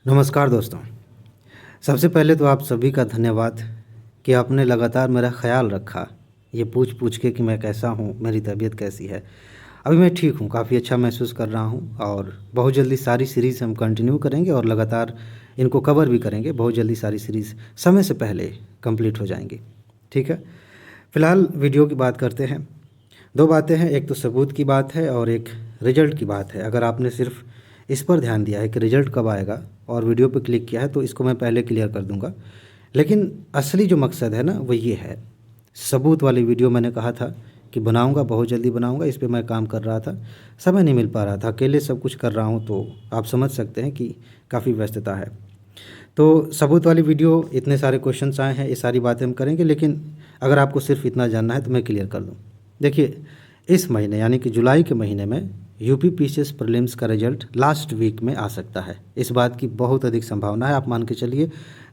नमस्कार दोस्तों। सबसे पहले तो आप सभी का धन्यवाद कि आपने लगातार मेरा ख़्याल रखा, ये पूछ-पूछ के कि मैं कैसा हूँ, मेरी तबीयत कैसी है। अभी मैं ठीक हूँ, काफ़ी अच्छा महसूस कर रहा हूँ और बहुत जल्दी सारी सीरीज़ हम कंटिन्यू करेंगे और लगातार इनको कवर भी करेंगे। बहुत जल्दी सारी सीरीज़ समय से पहले कंप्लीट हो जाएँगी, ठीक है? फ़िलहाल वीडियो की बात करते हैं। 2 बातें हैं, एक तो सबूत की बात है और एक रिज़ल्ट की बात है। अगर आपने सिर्फ़ इस पर ध्यान दिया है कि रिज़ल्ट कब आएगा और वीडियो पे क्लिक किया है तो इसको मैं पहले क्लियर कर दूँगा। लेकिन असली जो मकसद है ना वो ये है, सबूत वाली वीडियो मैंने कहा था कि बनाऊँगा, बहुत जल्दी बनाऊँगा, इस पे मैं काम कर रहा था। समय नहीं मिल पा रहा था, अकेले सब कुछ कर रहा हूँ तो आप समझ सकते हैं कि काफ़ी व्यस्तता है। तो सबूत वाली वीडियो इतने सारे क्वेश्चंस आए हैं, ये सारी बातें हम करेंगे, लेकिन अगर आपको सिर्फ इतना जानना है तो मैं क्लियर कर दूँ। देखिए, इस महीने यानी कि जुलाई के महीने में यूपी पीसीएस प्रीलिम्स का रिजल्ट लास्ट वीक में आ सकता है। इस बात की बहुत अधिक संभावना है, आप मान के चलिए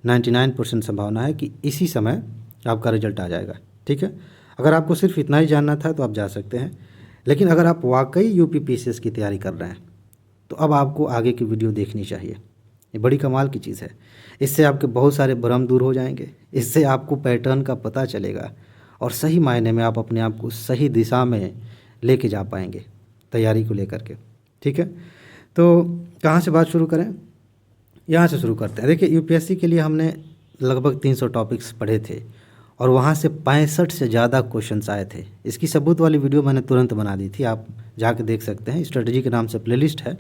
99% संभावना है कि इसी समय आपका रिजल्ट आ जाएगा, ठीक है? अगर आपको सिर्फ इतना ही जानना था तो आप जा सकते हैं, लेकिन अगर आप वाकई यूपी पीसीएस की तैयारी कर रहे हैं तो अब आपको आगे की वीडियो देखनी चाहिए। ये बड़ी कमाल की चीज़ है। इससे आपके बहुत सारे भ्रम दूर हो जाएंगे, इससे आपको पैटर्न का पता चलेगा और सही मायने में आप अपने आप को सही दिशा में लेके जा पाएंगे तैयारी को लेकर के, ठीक है? तो कहाँ से बात शुरू करें? यहाँ से शुरू करते हैं। देखिए, यूपीएससी के लिए हमने लगभग 300 टॉपिक्स पढ़े थे और वहाँ से 65 से ज़्यादा क्वेश्चंस आए थे। इसकी सबूत वाली वीडियो मैंने तुरंत बना दी थी, आप जाके देख सकते हैं। स्ट्रेटजी के नाम से प्लेलिस्ट है,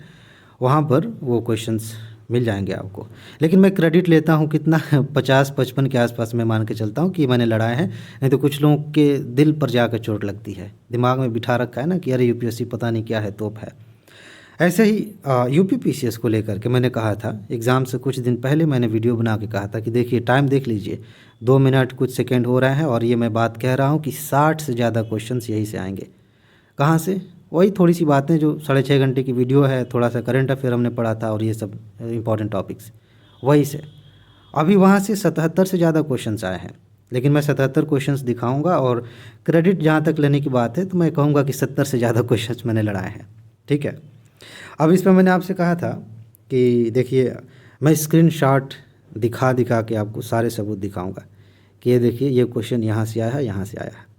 वहाँ पर वो क्वेश्चंस मिल जाएंगे आपको। लेकिन मैं क्रेडिट लेता हूँ कितना 50-55 के आसपास मैं मान के चलता हूँ कि मैंने लड़ाए हैं। नहीं तो कुछ लोगों के दिल पर जाकर चोट लगती है, दिमाग में बिठा रखा है ना कि अरे यूपीएससी पता नहीं क्या है, तोप है। ऐसे ही यूपी पीसीएस को लेकर के मैंने कहा था, एग्ज़ाम से कुछ दिन पहले मैंने वीडियो बना के कहा था कि देखिए टाइम देख लीजिए, 2 मिनट कुछ सेकंड हो रहे हैं और ये मैं बात कह रहा हूँ कि 60 से ज़्यादा क्वेश्चंस यहीं से आएंगे। कहाँ से? वही थोड़ी सी बातें जो 6.5 घंटे की वीडियो है, थोड़ा सा करंट अफेयर हमने पढ़ा था और ये सब इंपॉर्टेंट टॉपिक्स, वहीं से। अभी वहाँ से 77 से ज़्यादा क्वेश्चंस आए हैं, लेकिन मैं 77 क्वेश्चंस दिखाऊंगा और क्रेडिट जहाँ तक लेने की बात है तो मैं कहूँगा कि 70 से ज़्यादा क्वेश्चंस मैंने लड़ाए हैं, ठीक है? अब इसमें मैंने आपसे कहा था कि देखिए, मैं स्क्रीनशॉट दिखा दिखा के आपको सारे सबूत दिखाऊंगा कि ये देखिए, ये क्वेश्चन यहाँ से आया है, यहाँ से आया है।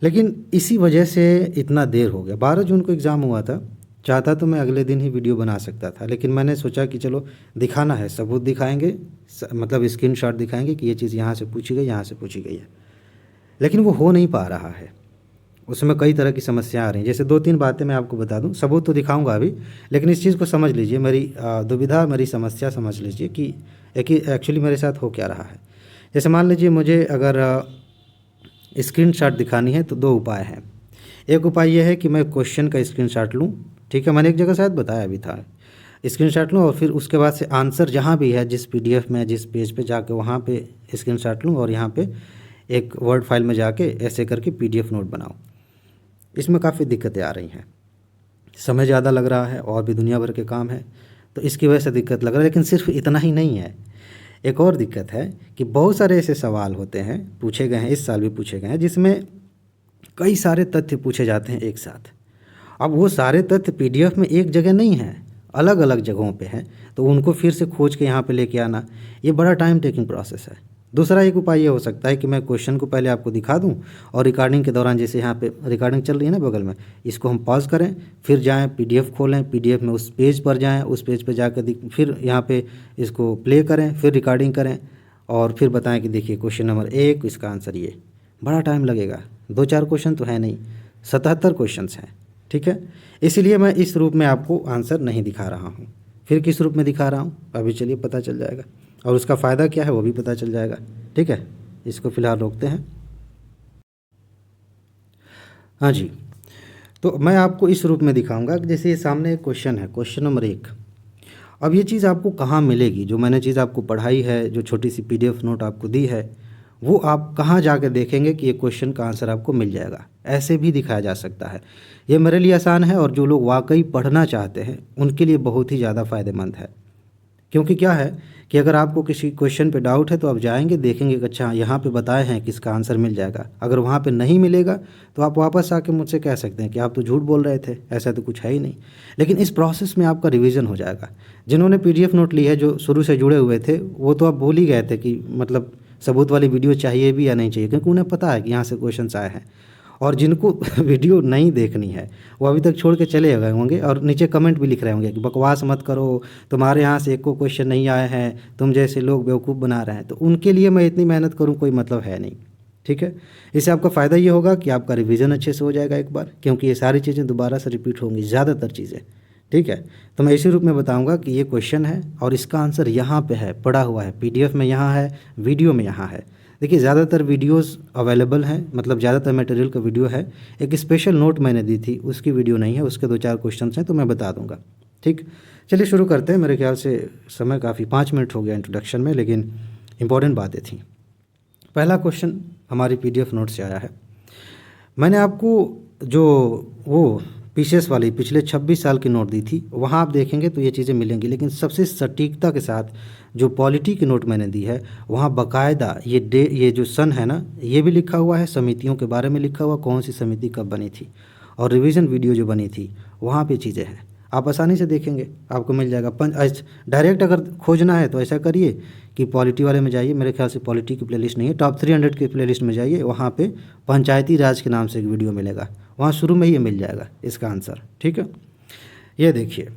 लेकिन इसी वजह से इतना देर हो गया। 12 जून को एग्ज़ाम हुआ था, चाहता तो मैं अगले दिन ही वीडियो बना सकता था, लेकिन मैंने सोचा कि चलो दिखाना है, सबूत दिखाएंगे, मतलब स्क्रीनशॉट दिखाएंगे कि ये चीज़ यहाँ से पूछी गई, यहाँ से पूछी गई है। लेकिन वो हो नहीं पा रहा है, उसमें कई तरह की समस्याएं आ रही हैं। जैसे 2-3 बातें मैं आपको बता दूं, सबूत तो दिखाऊंगा अभी, लेकिन इस चीज़ को समझ लीजिए, मेरी दुविधा, मेरी समस्या समझ लीजिए कि एक्चुअली मेरे साथ हो क्या रहा है। जैसे मान लीजिए मुझे अगर स्क्रीनशॉट दिखानी है तो 2 उपाय हैं। एक उपाय ये है कि मैं क्वेश्चन का स्क्रीनशॉट लूँ, ठीक है? मैंने एक जगह शायद बताया भी था, स्क्रीनशॉट लूँ और फिर उसके बाद से आंसर जहाँ भी है, जिस पीडीएफ में, जिस पेज पे जाके वहाँ पे स्क्रीनशॉट लूँ और यहाँ पे एक वर्ड फाइल में जाके ऐसे करके पीडीएफ नोट बनाऊँ। इसमें काफ़ी दिक्कतें आ रही हैं, समय ज़्यादा लग रहा है और भी दुनिया भर के काम है, तो इसकी वजह से दिक्कत लग रहा है। लेकिन सिर्फ इतना ही नहीं है, एक और दिक्कत है कि बहुत सारे ऐसे सवाल होते हैं, पूछे गए हैं, इस साल भी पूछे गए हैं, जिसमें कई सारे तथ्य पूछे जाते हैं एक साथ। अब वो सारे तथ्य पीडीएफ में एक जगह नहीं हैं, अलग अलग जगहों पे हैं, तो उनको फिर से खोज के यहाँ पे लेके आना, ये बड़ा टाइम टेकिंग प्रोसेस है। दूसरा एक उपाय ये हो सकता है कि मैं क्वेश्चन को पहले आपको दिखा दूं और रिकॉर्डिंग के दौरान, जैसे यहाँ पे रिकॉर्डिंग चल रही है ना बगल में, इसको हम पॉज करें, फिर जाएं पीडीएफ खोलें, पीडीएफ में उस पेज पर जाएं, उस पेज पर जाकर फिर यहाँ पे इसको प्ले करें, फिर रिकॉर्डिंग करें और फिर बताएं कि देखिए क्वेश्चन नंबर 1 इसका आंसर ये। बड़ा टाइम लगेगा, 2-4 क्वेश्चन तो है नहीं, 77 क्वेश्चन हैं, ठीक है? इसीलिए मैं इस रूप में आपको आंसर नहीं दिखा रहा हूँ। फिर किस रूप में दिखा रहा हूँ अभी चलिए पता चल जाएगा, और उसका फ़ायदा क्या है वो भी पता चल जाएगा, ठीक है? इसको फ़िलहाल रोकते हैं। हाँ जी, तो मैं आपको इस रूप में दिखाऊंगा कि जैसे ये सामने एक क्वेश्चन है, क्वेश्चन नंबर 1। अब ये चीज़ आपको कहाँ मिलेगी? जो मैंने चीज़ आपको पढ़ाई है, जो छोटी सी पीडीएफ नोट आपको दी है, वो आप कहाँ जाकर देखेंगे कि ये क्वेश्चन का आंसर आपको मिल जाएगा? ऐसे भी दिखाया जा सकता है। ये मेरे लिए आसान है और जो लोग वाकई पढ़ना चाहते हैं उनके लिए बहुत ही ज़्यादा फ़ायदेमंद है। क्योंकि क्या है कि अगर आपको किसी क्वेश्चन पे डाउट है तो आप जाएंगे, देखेंगे कि अच्छा यहाँ पे बताए हैं कि इसका आंसर मिल जाएगा। अगर वहाँ पे नहीं मिलेगा तो आप वापस आके मुझसे कह सकते हैं कि आप तो झूठ बोल रहे थे, ऐसा तो कुछ है ही नहीं। लेकिन इस प्रोसेस में आपका रिवीजन हो जाएगा। जिन्होंने PDF नोट ली है, जो शुरू से जुड़े हुए थे, वो तो अब भूल ही गए थे कि मतलब सबूत वाली वीडियो चाहिए भी या नहीं चाहिए, क्योंकि उन्हें पता है कि यहाँ से क्वेश्चन आए हैं। और जिनको वीडियो नहीं देखनी है वो अभी तक छोड़ के चले गए होंगे और नीचे कमेंट भी लिख रहे होंगे कि बकवास मत करो, तुम्हारे यहाँ से एक को क्वेश्चन नहीं आए हैं, तुम जैसे लोग बेवकूफ़ बना रहे हैं। तो उनके लिए मैं इतनी मेहनत करूँ कोई मतलब है नहीं, ठीक है। इससे आपका फ़ायदा ये होगा कि आपका रिवीजन अच्छे से हो जाएगा एक बार, क्योंकि ये सारी चीज़ें दोबारा से रिपीट होंगी, ज़्यादातर चीज़ें, ठीक है। तो मैं इसी रूप में बताऊंगा कि ये क्वेश्चन है और इसका आंसर यहाँ पे है, पड़ा हुआ है, PDF में यहाँ है, वीडियो में यहाँ है। देखिए ज़्यादातर वीडियोस अवेलेबल हैं, मतलब ज़्यादातर मटेरियल का वीडियो है। एक स्पेशल नोट मैंने दी थी, उसकी वीडियो नहीं है, उसके 2-4 क्वेश्चंस हैं तो मैं बता दूंगा, ठीक। चलिए शुरू करते हैं। मेरे ख्याल से समय काफ़ी 5 मिनट हो गया इंट्रोडक्शन में, लेकिन इंपॉर्टेंट बातें थी। पहला क्वेश्चन हमारी PDF नोट से आया है। मैंने आपको जो वो पीसेस वाली पिछले 26 साल की नोट दी थी, वहाँ आप देखेंगे तो ये चीज़ें मिलेंगी, लेकिन सबसे सटीकता के साथ जो पॉलिटी की नोट मैंने दी है वहाँ बाकायदा ये जो सन है ना, ये भी लिखा हुआ है, समितियों के बारे में लिखा हुआ, कौन सी समिति कब बनी थी, और रिवीजन वीडियो जो बनी थी वहाँ पे चीज़ें हैं। आप आसानी से देखेंगे, आपको मिल जाएगा। डायरेक्ट अगर खोजना है तो ऐसा करिए कि पॉलिटी वाले में जाइए, मेरे ख्याल से पॉलिटी की प्लेलिस्ट नहीं है, टॉप 300 की प्लेलिस्ट में जाइए, वहाँ पे पंचायती राज के नाम से एक वीडियो मिलेगा, वहाँ शुरू में ही मिल जाएगा इसका आंसर, ठीक है। ये देखिए,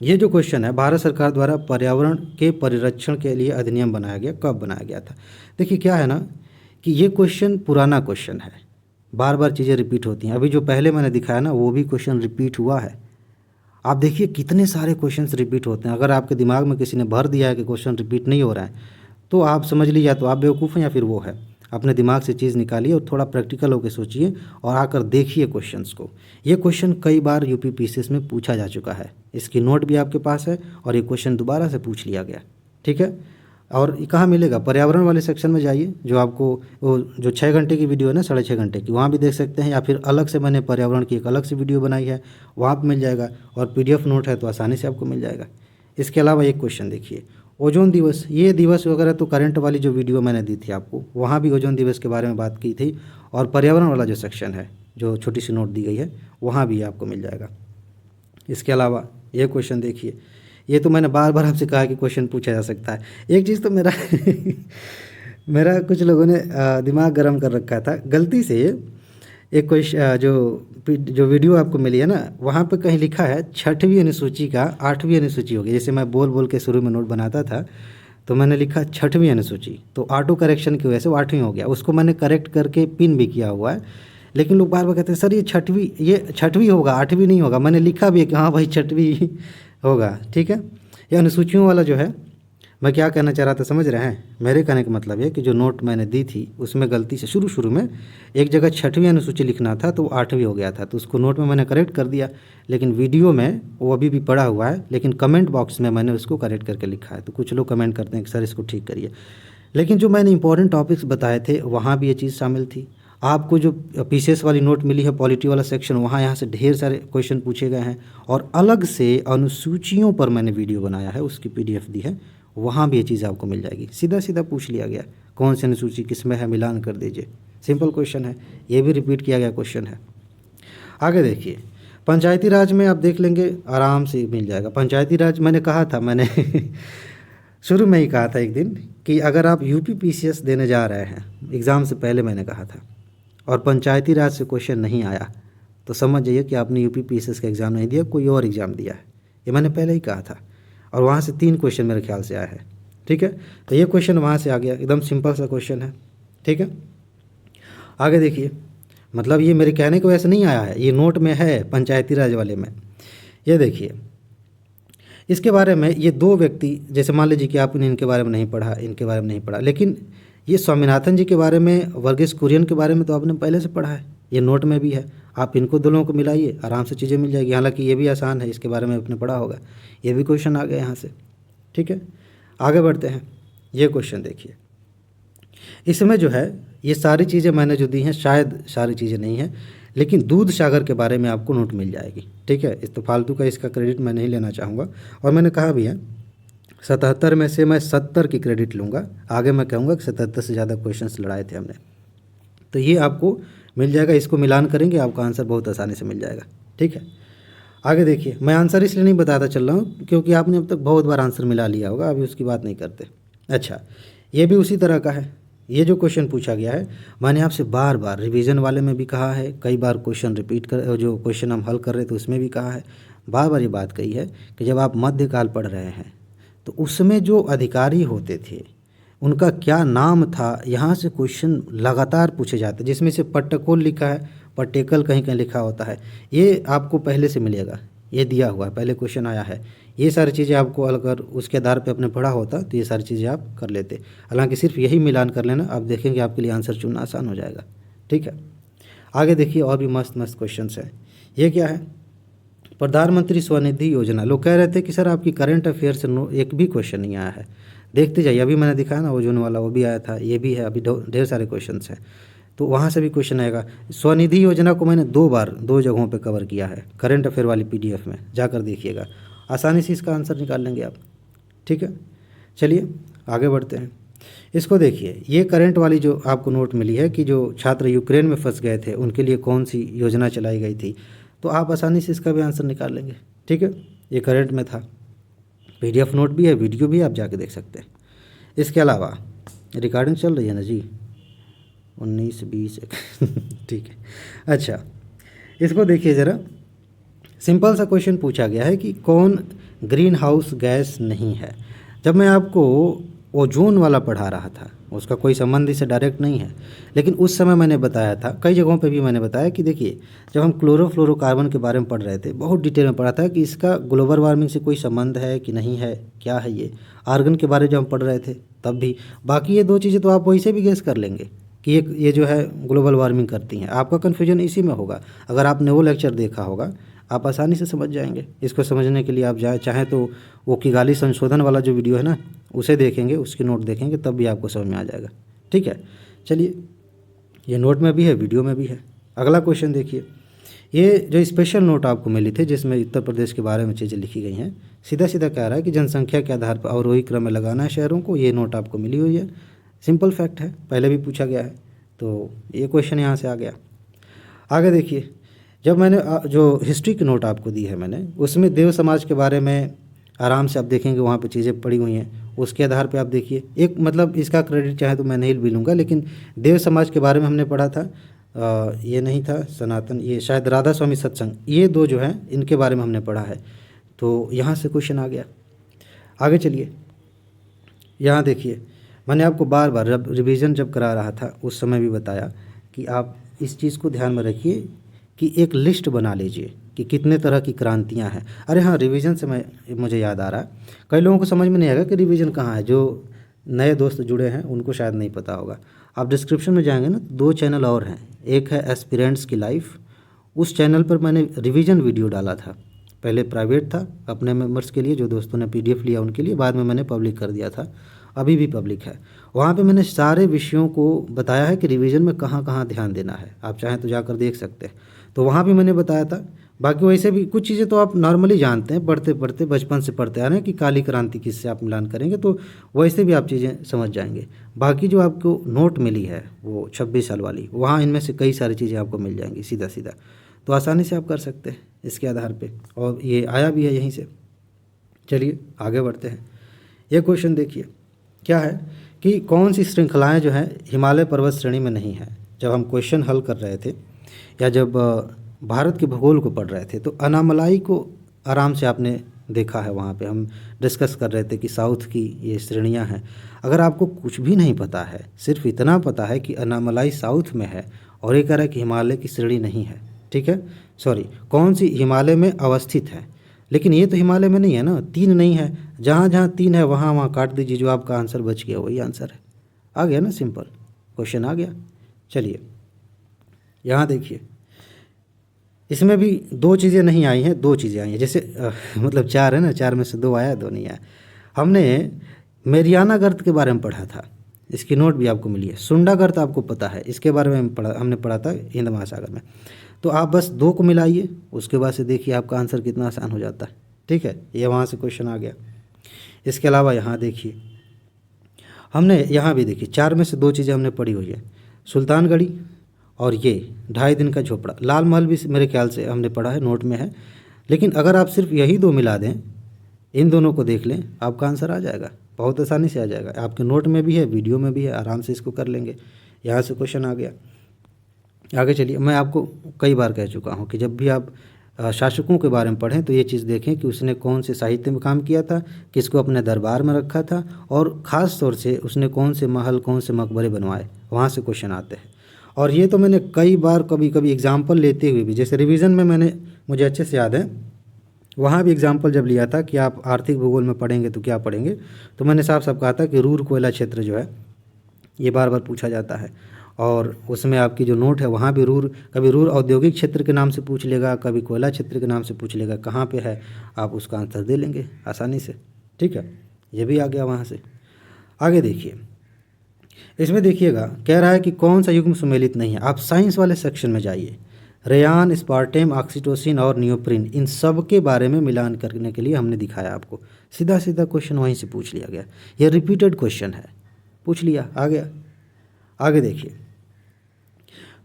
ये जो क्वेश्चन है, भारत सरकार द्वारा पर्यावरण के परिरक्षण के लिए अधिनियम बनाया गया, कब बनाया गया था। देखिए क्या है ना कि ये क्वेश्चन पुराना क्वेश्चन है, बार बार चीज़ें रिपीट होती हैं। अभी जो पहले मैंने दिखाया ना, वो भी क्वेश्चन रिपीट हुआ है। आप देखिए कितने सारे क्वेश्चंस रिपीट होते हैं। अगर आपके दिमाग में किसी ने भर दिया है कि क्वेश्चन रिपीट नहीं हो रहा है, तो आप समझ लीजिए या तो आप बेवकूफ़ हैं या फिर वो है। अपने दिमाग से चीज़ निकालिए और थोड़ा प्रैक्टिकल होकर सोचिए और आकर देखिए क्वेश्चंस को। ये क्वेश्चन कई बार UPPCS में पूछा जा चुका है, इसकी नोट भी आपके पास है और ये क्वेश्चन दोबारा से पूछ लिया गया, ठीक है। और ये कहाँ मिलेगा, पर्यावरण वाले सेक्शन में जाइए, जो आपको वो जो 6 घंटे की वीडियो है ना, 6.5 घंटे की, वहाँ भी देख सकते हैं, या फिर अलग से मैंने पर्यावरण की एक अलग से वीडियो बनाई है, वहाँ पर मिल जाएगा। और PDF नोट है तो आसानी से आपको मिल जाएगा। इसके अलावा एक क्वेश्चन देखिए, ओजोन दिवस, ये दिवस वगैरह तो करंट वाली जो वीडियो मैंने दी थी आपको, वहाँ भी ओजोन दिवस के बारे में बात की थी। और पर्यावरण वाला जो सेक्शन है, जो छोटी सी नोट दी गई है, वहाँ भी आपको मिल जाएगा। इसके अलावा ये क्वेश्चन देखिए, ये तो मैंने बार बार आपसे कहा कि क्वेश्चन पूछा जा सकता है। एक चीज़ तो मेरा मेरा कुछ लोगों ने दिमाग गर्म कर रखा था गलती से। एक क्वेश्चन जो वीडियो आपको मिली है ना, वहाँ पे कहीं लिखा है 6वीं अनुसूची का 8वीं अनुसूची होगी। जैसे मैं बोल बोल के शुरू में नोट बनाता था तो मैंने लिखा 6वीं अनुसूची, तो ऑटो करेक्शन की वजह से वो 8वीं हो गया। उसको मैंने करेक्ट करके पिन भी किया हुआ है, लेकिन लोग बार बार कहते हैं सर ये 6वीं होगा, 8वीं नहीं होगा। मैंने लिखा भी है कि हाँ भाई 6वीं होगा, ठीक है। ये अनुसूचियों वाला जो है, मैं क्या कहना चाह रहा था समझ रहे हैं। मेरे कहने का मतलब है कि जो नोट मैंने दी थी उसमें गलती से शुरू में एक जगह 6वीं अनुसूची लिखना था तो वो 8वीं हो गया था, तो उसको नोट में मैंने करेक्ट कर दिया। लेकिन वीडियो में वो अभी भी पड़ा हुआ है, लेकिन कमेंट बॉक्स में मैंने उसको करेक्ट करके लिखा है। तो कुछ लोग कमेंट करते हैं कि सर इसको ठीक करिए, लेकिन जो मैंने इंपॉर्टेंट टॉपिक्स बताए थे वहाँ भी ये चीज़ शामिल थी। आपको जो पीसेस वाली नोट मिली है, पॉलिटी वाला सेक्शन, वहाँ यहाँ से ढेर सारे क्वेश्चन पूछे गए हैं। और अलग से अनुसूचियों पर मैंने वीडियो बनाया है, उसकी PDF दी है, वहाँ भी ये चीज़ आपको मिल जाएगी। सीधा सीधा पूछ लिया गया कौन सी अनुसूची किस में है, मिलान कर दीजिए, सिंपल क्वेश्चन है। ये भी रिपीट किया गया क्वेश्चन है। आगे देखिए, पंचायती राज में आप देख लेंगे, आराम से मिल जाएगा। पंचायती राज मैंने कहा था, मैंने शुरू में ही कहा था एक दिन कि अगर आप UPPCS देने जा रहे हैं, एग्ज़ाम से पहले मैंने कहा था, और पंचायती राज से क्वेश्चन नहीं आया तो समझ जाइए कि आपने UPPCS का एग्ज़ाम नहीं दिया, कोई और एग्ज़ाम दिया है। ये मैंने पहले ही कहा था। और वहाँ से 3 क्वेश्चन मेरे ख्याल से आया है, ठीक है। तो ये क्वेश्चन वहाँ से आ गया, एकदम सिंपल सा क्वेश्चन है, ठीक है। आगे देखिए, मतलब ये मेरे कहने की वजह से नहीं आया है, ये नोट में है पंचायती राज वाले में। ये देखिए, इसके बारे में ये 2 व्यक्ति, जैसे मान लीजिए कि आपने इनके बारे में नहीं पढ़ा, इनके बारे में नहीं पढ़ा, लेकिन ये स्वामीनाथन जी के बारे में, वर्गीस कुरियन के बारे में तो आपने पहले से पढ़ा है, ये नोट में भी है। आप इनको दोनों को मिलाइए, आराम से चीज़ें मिल जाएगी। हालांकि ये भी आसान है, इसके बारे में आपने पढ़ा होगा, ये भी क्वेश्चन आ गया यहाँ से, ठीक है। आगे बढ़ते हैं। ये क्वेश्चन देखिए, इसमें जो है ये सारी चीज़ें मैंने जो दी हैं, शायद सारी चीज़ें नहीं हैं, लेकिन दूध सागर के बारे में आपको नोट मिल जाएगी, ठीक है। इस तो फालतू का इसका क्रेडिट मैं नहीं लेना चाहूँगा। और मैंने कहा भी है, 77 में से मैं 70 की क्रेडिट लूँगा, आगे मैं कहूँगा कि 77 से ज़्यादा क्वेश्चंस लड़ाए थे हमने। तो ये आपको मिल जाएगा, इसको मिलान करेंगे आपका आंसर बहुत आसानी से मिल जाएगा। ठीक है, आगे देखिए, मैं आंसर इसलिए नहीं बताता चल रहा हूँ क्योंकि आपने अब तक बहुत बार आंसर मिला लिया होगा, अभी उसकी बात नहीं करते। अच्छा, ये भी उसी तरह का है। ये जो क्वेश्चन पूछा गया है, मैंने आपसे बार बार रिवीजन वाले में भी कहा है, कई बार क्वेश्चन रिपीट कर, जो क्वेश्चन हम हल कर रहे थे उसमें भी कहा है, बार बार ये बात कही है कि जब आप मध्यकाल पढ़ रहे हैं तो उसमें जो अधिकारी होते थे उनका क्या नाम था, यहाँ से क्वेश्चन लगातार पूछे जाते, जिसमें से पट्टकोल लिखा है, पट्टेकल कहीं कहीं लिखा होता है, ये आपको पहले से मिलेगा, ये दिया हुआ है, पहले क्वेश्चन आया है। ये सारी चीज़ें आपको अगर उसके आधार पे आपने पढ़ा होता तो ये सारी चीज़ें आप कर लेते। हालांकि सिर्फ यही मिलान कर लेना, आप देखेंगे आपके लिए आंसर चुनना आसान हो जाएगा। ठीक है, आगे देखिए, और भी मस्त मस्त क्वेश्चन है। ये क्या है, प्रधानमंत्री स्वनिधि योजना। लोग कह रहे थे कि सर आपकी करंट अफेयर से एक भी क्वेश्चन नहीं आया है। देखते जाइए, अभी मैंने दिखाया ना ओजोन वाला, वो भी आया था, ये भी है, अभी ढेर सारे क्वेश्चन हैं, तो वहाँ से भी क्वेश्चन आएगा। स्वनिधि योजना को मैंने 2 बार 2 जगहों पे कवर किया है, करंट अफेयर वाली PDF में जाकर देखिएगा, आसानी से इसका आंसर निकाल लेंगे आप। ठीक है, चलिए आगे बढ़ते हैं। इसको देखिए, ये करंट वाली जो आपको नोट मिली है कि जो छात्र यूक्रेन में फंस गए थे उनके लिए कौन सी योजना चलाई गई थी, तो आप आसानी से इसका भी आंसर निकाल लेंगे। ठीक है, ये करंट में था, PDF नोट भी है, वीडियो भी आप जाके देख सकते हैं। इसके अलावा रिकॉर्डिंग चल रही है ना जी, 19-20 ठीक है। अच्छा, इसको देखिए ज़रा, सिंपल सा क्वेश्चन पूछा गया है कि कौन ग्रीन हाउस गैस नहीं है। जब मैं आपको ओजोन वाला पढ़ा रहा था, उसका कोई संबंध इससे डायरेक्ट नहीं है, लेकिन उस समय मैंने बताया था, कई जगहों पे भी मैंने बताया कि देखिए, जब हम क्लोरोफ्लोरोकार्बन के बारे में पढ़ रहे थे, बहुत डिटेल में पढ़ा था कि इसका ग्लोबल वार्मिंग से कोई संबंध है कि नहीं है, क्या है ये। आर्गन के बारे में जब हम पढ़ रहे थे तब भी। बाकी ये 2 चीज़ें तो आप वहीं से भी गेस कर लेंगे कि ये जो है ग्लोबल वार्मिंग करती हैं। आपका कन्फ्यूजन इसी में होगा, अगर आपने वो लेक्चर देखा होगा आप आसानी से समझ जाएंगे। इसको समझने के लिए आप चाहें तो वो किगाली संशोधन वाला जो वीडियो है ना, उसे देखेंगे, उसकी नोट देखेंगे, तब भी आपको समझ में आ जाएगा। ठीक है, चलिए, ये नोट में भी है, वीडियो में भी है। अगला क्वेश्चन देखिए, ये जो स्पेशल नोट आपको मिली थी जिसमें उत्तर प्रदेश के बारे में चीज़ें लिखी गई हैं, सीधा सीधा कह रहा है कि जनसंख्या के आधार पर अवरोही क्रम में लगाना है शहरों को। ये नोट आपको मिली हुई है, सिंपल फैक्ट है, पहले भी पूछा गया है, तो ये क्वेश्चन यहाँ से आ गया। आगे देखिए, जब मैंने जो हिस्ट्री की नोट आपको दी है मैंने, उसमें देव समाज के बारे में आराम से आप देखेंगे, वहाँ पे चीज़ें पड़ी हुई हैं, उसके आधार पे आप देखिए। एक मतलब इसका क्रेडिट चाहे तो मैं नहीं भी लूँगा, लेकिन देव समाज के बारे में हमने पढ़ा था, ये नहीं था सनातन, ये शायद राधा स्वामी सत्संग, ये 2 जो हैं इनके बारे में हमने पढ़ा है, तो यहाँ से क्वेश्चन आ गया। आगे चलिए, यहाँ देखिए, मैंने आपको बार बार रिवीजन जब करा रहा था उस समय भी बताया कि आप इस चीज़ को ध्यान में रखिए कि एक लिस्ट बना लीजिए कि कितने तरह की क्रांतियाँ हैं। अरे हाँ, रिवीजन से मुझे याद आ रहा है, कई लोगों को समझ में नहीं आएगा कि रिवीजन कहाँ है। जो नए दोस्त जुड़े हैं उनको शायद नहीं पता होगा। आप डिस्क्रिप्शन में जाएंगे ना, 2 चैनल और हैं, एक है एस्पिरेंट्स की लाइफ, उस चैनल पर मैंने रिवीजन वीडियो डाला था। पहले प्राइवेट था अपने मेंबर्स के लिए, जो दोस्तों ने PDF लिया उनके लिए, बाद में मैंने पब्लिक कर दिया था, अभी भी पब्लिक है। वहाँ पे मैंने सारे विषयों को बताया है कि रिवीजन में कहाँ कहाँ ध्यान देना है, आप चाहें तो जाकर देख सकते हैं। तो वहाँ भी मैंने बताया था। बाकी वैसे भी कुछ चीज़ें तो आप नॉर्मली जानते हैं, पढ़ते पढ़ते बचपन से पढ़ते आ रहे हैं कि काली क्रांति किससे आप मिलान करेंगे, तो वैसे भी आप चीज़ें समझ जाएंगे। बाकी जो आपको नोट मिली है वो 26 साल वाली, वहाँ इनमें से कई सारी चीज़ें आपको मिल जाएंगी सीधा सीधा, तो आसानी से आप कर सकते हैं इसके आधार पे, और ये आया भी है यहीं से। चलिए आगे बढ़ते हैं। ये क्वेश्चन देखिए, क्या है कि कौन सी श्रृंखलाएं जो हैं हिमालय पर्वत श्रेणी में नहीं है। जब हम क्वेश्चन हल कर रहे थे या जब भारत के भूगोल को पढ़ रहे थे, तो अनामलाई को आराम से आपने देखा है, वहाँ पे हम डिस्कस कर रहे थे कि साउथ की ये श्रेणियाँ हैं। अगर आपको कुछ भी नहीं पता है, सिर्फ इतना पता है कि अनामलाई साउथ में है और ये कह रहा है कि हिमालय की श्रेणी नहीं है, ठीक है, सॉरी, कौन सी हिमालय में अवस्थित है, लेकिन ये तो हिमालय में नहीं है ना, 3 नहीं है, जहाँ जहाँ 3 है वहाँ वहाँ काट दीजिए, जो आपका आंसर बच गया वही आंसर है। आ गया ना, सिंपल क्वेश्चन आ गया। चलिए यहाँ देखिए, इसमें भी 2 चीज़ें नहीं आई हैं, 2 चीज़ें आई हैं, जैसे मतलब 4 है ना, 4 में से 2 आया, 2 नहीं आया। हमने मेरियाना गर्त के बारे में पढ़ा था, इसकी नोट भी आपको मिली है। सुंडा गर्त आपको पता है, इसके बारे में हमने पढ़ा था हिंद महासागर में। तो आप बस 2 को मिलाइए, उसके बाद से देखिए आपका आंसर कितना आसान हो जाता है। ठीक है, ये वहाँ से क्वेश्चन आ गया। इसके अलावा यहाँ देखिए, हमने यहाँ भी देखिए 4 में से 2 चीज़ें हमने पढ़ी हुई है, सुल्तानगढ़ी और ये 2.5 दिन का झोपड़ा। लाल महल भी मेरे ख्याल से हमने पढ़ा है, नोट में है। लेकिन अगर आप सिर्फ यही 2 मिला दें, इन दोनों को देख लें, आपका आंसर आ जाएगा, बहुत आसानी से आ जाएगा। आपके नोट में भी है, वीडियो में भी है, आराम से इसको कर लेंगे। यहाँ से क्वेश्चन आ गया। आगे चलिए, मैं आपको कई बार कह चुका हूँ कि जब भी आप शासकों के बारे में पढ़ें तो ये चीज़ देखें कि उसने कौन से साहित्य में काम किया था, किसको अपने दरबार में रखा था, और ख़ास तौर से उसने कौन से महल, कौन से मकबरे बनवाए, वहाँ से क्वेश्चन आते हैं। और ये तो मैंने कई बार कभी कभी एग्जाम्पल लेते हुए भी, जैसे रिवीजन में मुझे अच्छे से याद है, वहाँ भी एग्जाम्पल जब लिया था कि आप आर्थिक भूगोल में पढ़ेंगे तो क्या पढ़ेंगे, तो मैंने साफ साफ कहा था कि रूर कोयला क्षेत्र जो है ये बार बार पूछा जाता है। और उसमें आपकी जो नोट है वहाँ भी कभी रूर औद्योगिक क्षेत्र के नाम से पूछ लेगा, कभी कोयला क्षेत्र के नाम से पूछ लेगा, कहाँ पे है आप उसका आंसर दे लेंगे आसानी से। ठीक है, ये भी आ गया वहाँ से। आगे देखिए, इसमें देखिएगा कह रहा है कि कौन सा युग्म सुमेलित नहीं है। आप साइंस वाले सेक्शन में जाइए, रेयान, स्पार्टेम, ऑक्सीटोसिन और नियोप्रिन, इन सब के बारे में मिलान करने के लिए हमने दिखाया आपको। सीधा सीधा क्वेश्चन वहीं से पूछ लिया गया, ये रिपीटेड क्वेश्चन है, पूछ लिया, आ गया। आगे देखिए,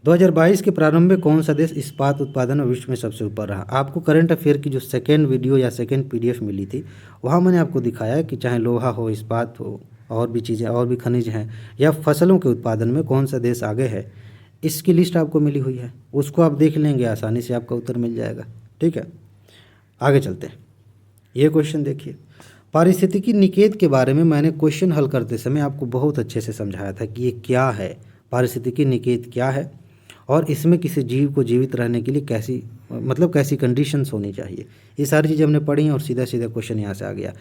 2022 के प्रारंभ में कौन सा देश इस्पात उत्पादन में विश्व में सबसे ऊपर रहा। आपको करंट अफेयर की जो सेकेंड वीडियो या सेकेंड PDF मिली थी, वहाँ मैंने आपको दिखाया कि चाहे लोहा हो, इस्पात हो, और भी चीज़ें, और भी खनिज हैं, या फसलों के उत्पादन में कौन सा देश आगे है, इसकी लिस्ट आपको मिली हुई है। उसको आप देख लेंगे, आसानी से आपका उत्तर मिल जाएगा। ठीक है, आगे चलते हैं। ये क्वेश्चन देखिए, पारिस्थितिकी निकेत के बारे में मैंने क्वेश्चन हल करते समय आपको बहुत अच्छे से समझाया था कि ये क्या है, पारिस्थितिकी निकेत क्या है, और इसमें किसी जीव को जीवित रहने के लिए कैसी कंडीशंस होनी चाहिए। ये सारी चीज़ें हमने पढ़ी और सीधा सीधा क्वेश्चन यहाँ से आ गया।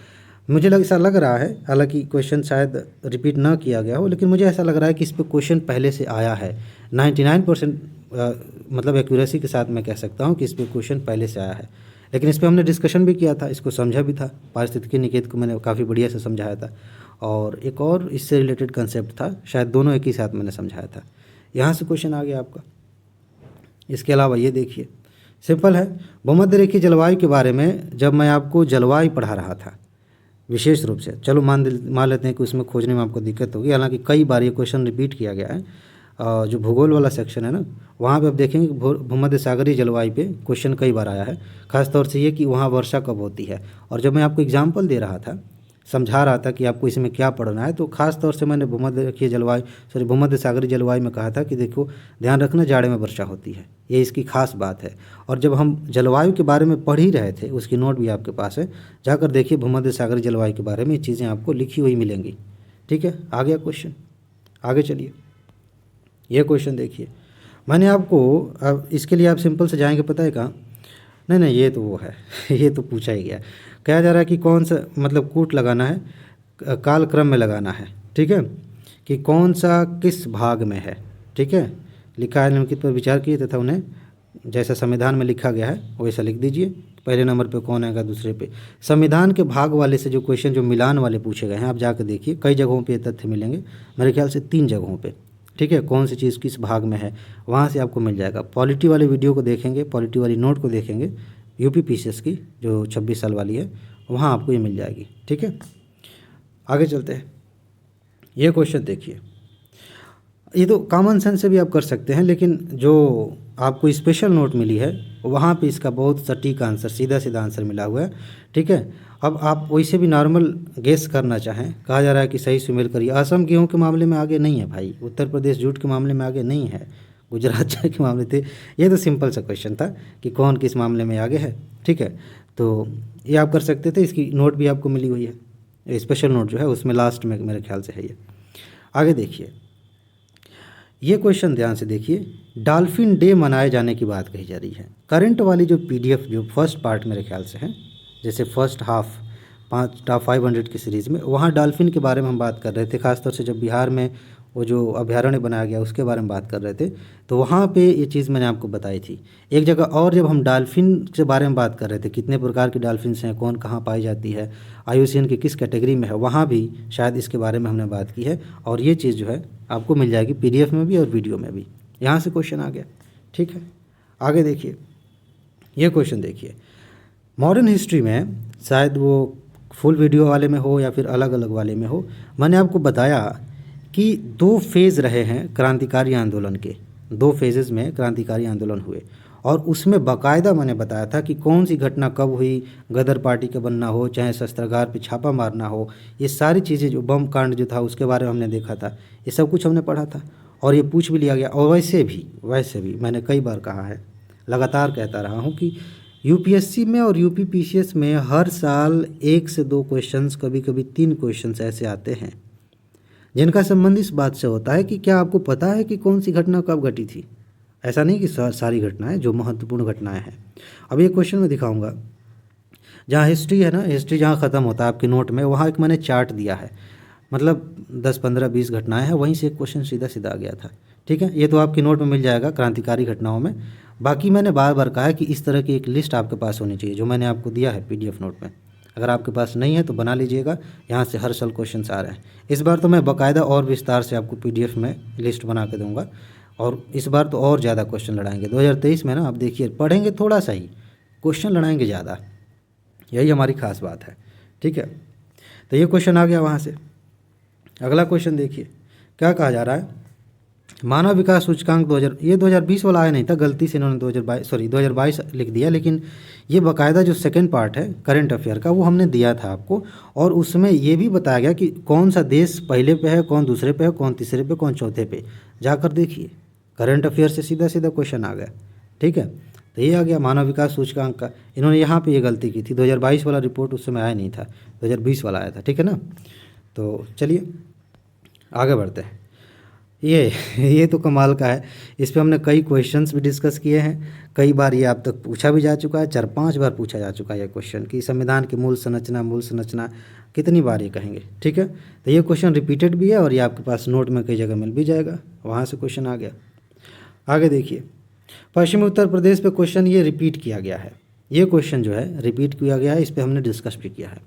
मुझे ऐसा लग रहा है, हालांकि क्वेश्चन शायद रिपीट ना किया गया हो, लेकिन मुझे ऐसा लग रहा है कि इस पर क्वेश्चन पहले से आया है। 99% एक्यूरेसी के साथ मैं कह सकता हूँ कि इस पर क्वेश्चन पहले से आया है। लेकिन इस पर हमने डिस्कशन भी किया था, इसको समझा भी था, पारिस्थितिकी निकेत को मैंने काफ़ी बढ़िया से समझाया था, और एक और इससे रिलेटेड कंसेप्ट था, शायद दोनों एक ही साथ मैंने समझाया था। यहाँ से क्वेश्चन आ गया आपका। इसके अलावा ये देखिए, सिंपल है, भूमध्य रेखीय जलवायु के बारे में जब मैं आपको जलवायु पढ़ा रहा था विशेष रूप से, चलो मान लेते हैं कि उसमें खोजने में आपको दिक्कत होगी, हालांकि कई बार ये क्वेश्चन रिपीट किया गया है। जो भूगोल वाला सेक्शन है ना, वहाँ पे आप देखेंगे कि भूमध्य सागरीय जलवायु पे क्वेश्चन कई बार आया है, खासतौर से ये कि वहाँ वर्षा कब होती है। और जब मैं आपको एग्जाम्पल दे रहा था, समझा रहा था कि आपको इसमें क्या पढ़ना है, तो खास तौर से मैंने भूमध्य सागरीय जलवायु में कहा था कि देखो ध्यान रखना, जाड़े में वर्षा होती है, ये इसकी खास बात है। और जब हम जलवायु के बारे में पढ़ ही रहे थे, उसकी नोट भी आपके पास है, जाकर देखिए भूमध्य सागरीय जलवायु के बारे में ये चीज़ें आपको लिखी हुई मिलेंगी। ठीक है, आ गया क्वेश्चन। आगे चलिए, ये क्वेश्चन देखिए, मैंने आपको, अब इसके लिए आप सिंपल से जाएंगे, पता है कहाँ, नहीं ये तो वो है ये तो पूछा ही गया। कहा जा रहा है कि कौन सा कूट लगाना है, काल क्रम में लगाना है। ठीक है, कि कौन सा किस भाग में है। ठीक है, लिखा है, निम्नलिखित पर विचार किए तथा उन्हें जैसा संविधान में लिखा गया है वैसा लिख दीजिए। पहले नंबर पे कौन आएगा, दूसरे पे। संविधान के भाग वाले से जो क्वेश्चन, जो मिलान वाले पूछे गए हैं, आप जाकर देखिए, कई जगहों पे तथ्य मिलेंगे, मेरे ख्याल से 3 जगहों पे। ठीक है, कौन सी चीज़ किस भाग में है, वहाँ से आपको मिल जाएगा। पॉलिटी वाले वीडियो को देखेंगे, पॉलिटी वाली नोट को देखेंगे, UP PCS की जो 26 साल वाली है, वहाँ आपको ये मिल जाएगी। ठीक है, आगे चलते हैं। ये क्वेश्चन देखिए, ये तो कॉमन सेंस से भी आप कर सकते हैं, लेकिन जो आपको स्पेशल नोट मिली है वहाँ पे इसका बहुत सटीक आंसर, सीधा सीधा आंसर मिला हुआ है। ठीक है, अब आप वैसे भी नॉर्मल गेस करना चाहें, कहा जा रहा है कि सही सुमेल करिए। असम गेहूँ के मामले में आगे नहीं है भाई, उत्तर प्रदेश जूट के मामले में आगे नहीं है, गुजरात चाय के मामले थे। ये तो सिंपल सा क्वेश्चन था कि कौन किस मामले में आगे है। ठीक है, तो ये आप कर सकते थे, इसकी नोट भी आपको मिली हुई है, स्पेशल नोट जो है उसमें लास्ट में मेरे ख्याल से है ये। आगे देखिए, ये क्वेश्चन ध्यान से देखिए, डॉल्फिन डे मनाए जाने की बात कही जा रही है। करंट वाली जो PDF जो फर्स्ट पार्ट मेरे ख्याल से है, जैसे फर्स्ट हाफ टॉप 500 की सीरीज़ में, वहाँ डॉल्फिन के बारे में हम बात कर रहे थे, खासतौर से जब बिहार में वो जो अभ्यारण्य बनाया गया उसके बारे में बात कर रहे थे, तो वहाँ पे ये चीज़ मैंने आपको बताई थी। एक जगह और जब हम डॉल्फिन के बारे में बात कर रहे थे, कितने प्रकार की डॉल्फिन्स हैं, कौन कहाँ पाई जाती है, IUCN की किस कैटेगरी में है, वहाँ भी शायद इसके बारे में हमने बात की है। और ये चीज़ जो है आपको मिल जाएगी PDF में भी और वीडियो में भी। यहाँ से क्वेश्चन आ गया। ठीक है, आगे देखिए, ये क्वेश्चन देखिए, मॉडर्न हिस्ट्री में शायद वो फुल वीडियो वाले में हो या फिर अलग अलग वाले में हो, मैंने आपको बताया कि 2 फेज़ रहे हैं क्रांतिकारी आंदोलन के, 2 फेजेज़ में क्रांतिकारी आंदोलन हुए और उसमें बाकायदा मैंने बताया था कि कौन सी घटना कब हुई, गदर पार्टी का बनना हो, चाहे शस्त्रागार पे छापा मारना हो, ये सारी चीज़ें, जो बम कांड जो था उसके बारे में हमने देखा था, ये सब कुछ हमने पढ़ा था और ये पूछ भी लिया गया। और वैसे भी मैंने कई बार कहा है, लगातार कहता रहा हूँ कि यूपीएससी में और यूपीपीसीएस में हर साल 1 से 2 क्वेश्चंस, कभी कभी 3 क्वेश्चंस ऐसे आते हैं जिनका संबंध इस बात से होता है कि क्या आपको पता है कि कौन सी घटना कब घटी थी। ऐसा नहीं कि सारी घटनाएं, जो महत्वपूर्ण घटनाएं हैं। अब ये क्वेश्चन मैं दिखाऊंगा, जहाँ हिस्ट्री है ना, हिस्ट्री जहाँ ख़त्म होता है आपके नोट में, वहाँ एक मैंने चार्ट दिया है, मतलब 10, 15, 20 घटनाएं हैं, वहीं से एक क्वेश्चन सीधा सीधा आ गया था। ठीक है, ये तो आपके नोट में मिल जाएगा क्रांतिकारी घटनाओं में। बाकी मैंने बार बार कहा है कि इस तरह की एक लिस्ट आपके पास होनी चाहिए, जो मैंने आपको दिया है PDF नोट में। अगर आपके पास नहीं है तो बना लीजिएगा, यहाँ से हर साल क्वेश्चन आ रहे हैं। इस बार तो मैं बाकायदा और विस्तार से आपको PDF में लिस्ट बना के दूंगा और इस बार तो और ज़्यादा क्वेश्चन लड़ाएंगे। 2023 में ना आप देखिए, पढ़ेंगे थोड़ा सा ही, क्वेश्चन लड़ाएंगे ज़्यादा, यही हमारी खास बात है। ठीक है, तो ये क्वेश्चन आ गया वहाँ से। अगला क्वेश्चन देखिए क्या कहा जा रहा है, मानव विकास सूचकांक 2000, ये 2020 वाला आया नहीं था, गलती से इन्होंने 2022 लिख दिया, लेकिन ये बाकायदा जो सेकंड पार्ट है करंट अफेयर का, वो हमने दिया था आपको और उसमें ये भी बताया गया कि कौन सा देश पहले पे है, कौन दूसरे पे है, कौन तीसरे पे, कौन चौथे पे। जाकर देखिए, करंट अफेयर से सीधा सीधा क्वेश्चन आ गया। ठीक है, तो ये आ गया मानव विकास सूचकांक का। इन्होंने यहाँ पर ये गलती की थी, 2022 वाला रिपोर्ट उस समय आया नहीं था, 2020 वाला आया था। ठीक है ना, तो चलिए आगे बढ़ते हैं। ये तो कमाल का है, इस पे हमने कई क्वेश्चंस भी डिस्कस किए हैं, कई बार ये आप तक पूछा भी जा चुका है, 4-5 बार पूछा जा चुका है ये क्वेश्चन कि संविधान की मूल संरचना, कितनी बार ये कहेंगे। ठीक है, तो ये क्वेश्चन रिपीटेड भी है और ये आपके पास नोट में कई जगह मिल भी जाएगा, वहाँ से क्वेश्चन आ गया। आगे देखिए, पश्चिमी उत्तर प्रदेश पे क्वेश्चन ये रिपीट किया गया है, ये क्वेश्चन जो है रिपीट किया गया है, इस पर हमने डिस्कस भी किया है।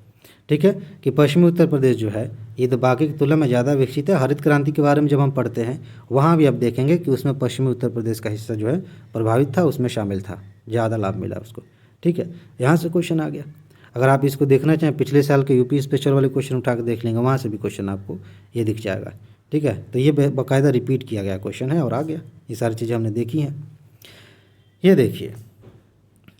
ठीक है, कि पश्चिमी उत्तर प्रदेश जो है ये तो बाकी की तुलना में ज़्यादा विकसित है। हरित क्रांति के बारे में जब हम पढ़ते हैं वहाँ भी आप देखेंगे कि उसमें पश्चिमी उत्तर प्रदेश का हिस्सा जो है प्रभावित था, उसमें शामिल था, ज़्यादा लाभ मिला उसको। ठीक है, यहाँ से क्वेश्चन आ गया। अगर आप इसको देखना चाहें, पिछले साल के यूपी स्पेशल वाले क्वेश्चन उठा के देख लेंगे, वहाँ से भी क्वेश्चन आपको ये दिख जाएगा। ठीक है, तो ये बाकायदा रिपीट किया गया क्वेश्चन है और आ गया, ये सारी चीज़ें हमने देखी हैं। ये देखिए,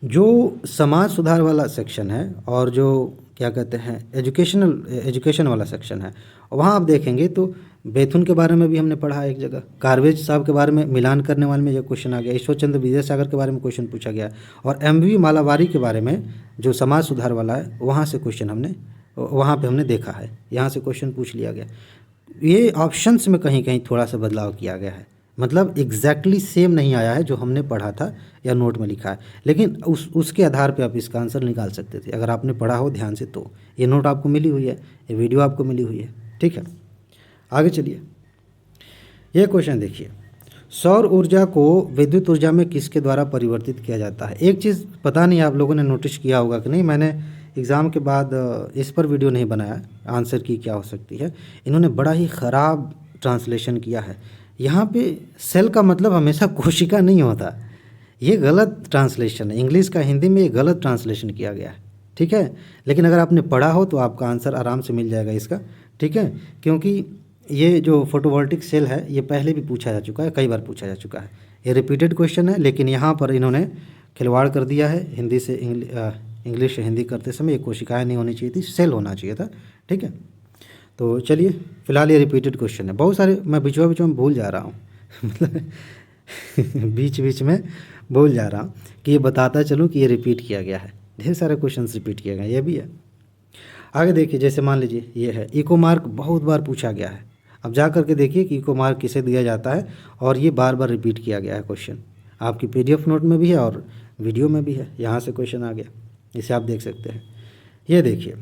जो समाज सुधार वाला सेक्शन है और जो क्या कहते हैं एजुकेशन वाला सेक्शन है, वहाँ आप देखेंगे तो बेथुन के बारे में भी हमने पढ़ा एक जगह, कारवेज साहब के बारे में, मिलान करने वाले में जो क्वेश्चन आ गया, ईश्वर चंद्र विद्यासागर के बारे में क्वेश्चन पूछा गया और MV मालावारी के बारे में जो समाज सुधार वाला है, वहाँ से क्वेश्चन वहाँ पे हमने देखा है, यहाँ से क्वेश्चन पूछ लिया गया। ये ऑप्शंस में कहीं कहीं थोड़ा सा बदलाव किया गया है, मतलब एग्जैक्टली सेम नहीं आया है जो हमने पढ़ा था या नोट में लिखा है, लेकिन उसके आधार पे आप इसका आंसर निकाल सकते थे अगर आपने पढ़ा हो ध्यान से। तो ये नोट आपको मिली हुई है, ये वीडियो आपको मिली हुई है। ठीक है, आगे चलिए, ये क्वेश्चन देखिए, सौर ऊर्जा को विद्युत ऊर्जा में किसके द्वारा परिवर्तित किया जाता है। एक चीज़ पता नहीं आप लोगों ने नोटिस किया होगा कि नहीं, मैंने एग्ज़ाम के बाद इस पर वीडियो नहीं बनाया, आंसर की क्या हो सकती है। इन्होंने बड़ा ही ख़राब ट्रांसलेशन किया है। यहाँ पे सेल का मतलब हमेशा कोशिका नहीं होता, ये गलत ट्रांसलेशन है, इंग्लिश का हिंदी में ये गलत ट्रांसलेशन किया गया है। ठीक है, लेकिन अगर आपने पढ़ा हो तो आपका आंसर आराम से मिल जाएगा इसका। ठीक है, क्योंकि ये जो फोटोवोल्टिक सेल है ये पहले भी पूछा जा चुका है, कई बार पूछा जा चुका है, ये रिपीटेड क्वेश्चन है, लेकिन यहाँ पर इन्होंने खिलवाड़ कर दिया है। हिंदी से इंग्लिश से हिंदी करते समय ये कोशिकाएँ नहीं होनी चाहिए थी, सेल होना चाहिए था। ठीक है, तो चलिए, फ़िलहाल ये रिपीटेड क्वेश्चन है, बहुत सारे मैं बीच में भूल जा रहा हूँ मतलब बीच में भूल जा रहा हूँ कि ये बताता चलूँ कि ये रिपीट किया गया है, ढेर सारे क्वेश्चंस रिपीट किए गए, ये भी है। आगे देखिए, जैसे मान लीजिए ये है, इको मार्क बहुत बार पूछा गया है। अब जा करके देखिए कि इको मार्क किसे दिया जाता है, और ये बार बार रिपीट किया गया है क्वेश्चन, आपकी PDF नोट में भी है और वीडियो में भी है, यहाँ से क्वेश्चन आ गया, इसे आप देख सकते हैं। ये देखिए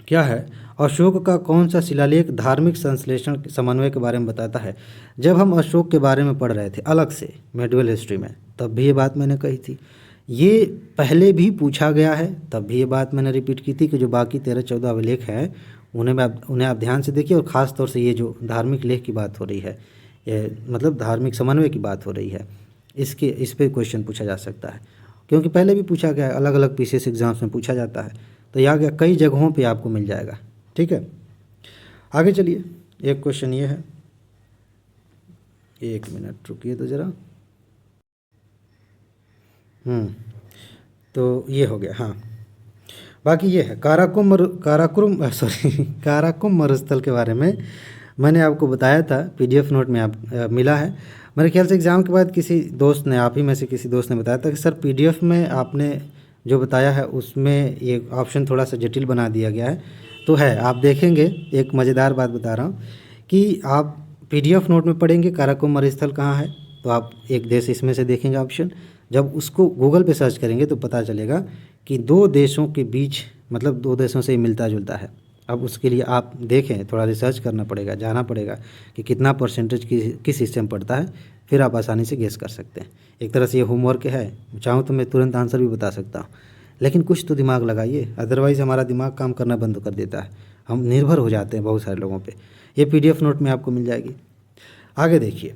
क्या है, अशोक का कौन सा शिलालेख धार्मिक संश्लेषण समन्वय के बारे में बताता है। जब हम अशोक के बारे में पढ़ रहे थे अलग से मेडिवल हिस्ट्री में, तब भी ये बात मैंने कही थी, ये पहले भी पूछा गया है, तब भी ये बात मैंने रिपीट की थी कि जो बाकी 13-14 अभिलेख हैं उन्हें आप ध्यान से देखिए, और ख़ास तौर से ये जो धार्मिक लेख की बात हो रही है, ये मतलब धार्मिक समन्वय की बात हो रही है, इस पर क्वेश्चन पूछा जा सकता है, क्योंकि पहले भी पूछा गया है, अलग अलग PCS एग्जाम्स में पूछा जाता है। तो ये आ गया, कई जगहों पे आपको मिल जाएगा। ठीक है, आगे चलिए। एक क्वेश्चन ये है, 1 मिनट रुकिए तो ज़रा। तो ये हो गया। हाँ, बाकी ये है काराकोरम मरुस्थल के बारे में मैंने आपको बताया था, पीडीएफ नोट में आप मिला है मेरे ख्याल से। एग्ज़ाम के बाद किसी दोस्त ने, आप ही में से किसी दोस्त ने बताया था कि सर पीडीएफ में आपने जो बताया है उसमें ये ऑप्शन थोड़ा सा जटिल बना दिया गया है। तो है, आप देखेंगे, एक मज़ेदार बात बता रहा हूँ कि आप पीडीएफ नोट में पढ़ेंगे काराकोरम मरुस्थल कहाँ है, तो आप एक देश इसमें से देखेंगे ऑप्शन। जब उसको गूगल पे सर्च करेंगे तो पता चलेगा कि दो देशों के बीच, मतलब दो देशों से ही मिलता जुलता है। अब उसके लिए आप देखें, थोड़ा रिसर्च करना पड़ेगा, जाना पड़ेगा कि कितना परसेंटेज किस हिस्से में पड़ता है, फिर आप आसानी से गेस कर सकते हैं। एक तरह से ये होमवर्क है, चाहूँ तो मैं तुरंत आंसर भी बता सकता हूँ, लेकिन कुछ तो दिमाग लगाइए, अदरवाइज़ हमारा दिमाग काम करना बंद कर देता है, हम निर्भर हो जाते हैं बहुत सारे लोगों पे। ये पीडीएफ नोट में आपको मिल जाएगी। आगे देखिए,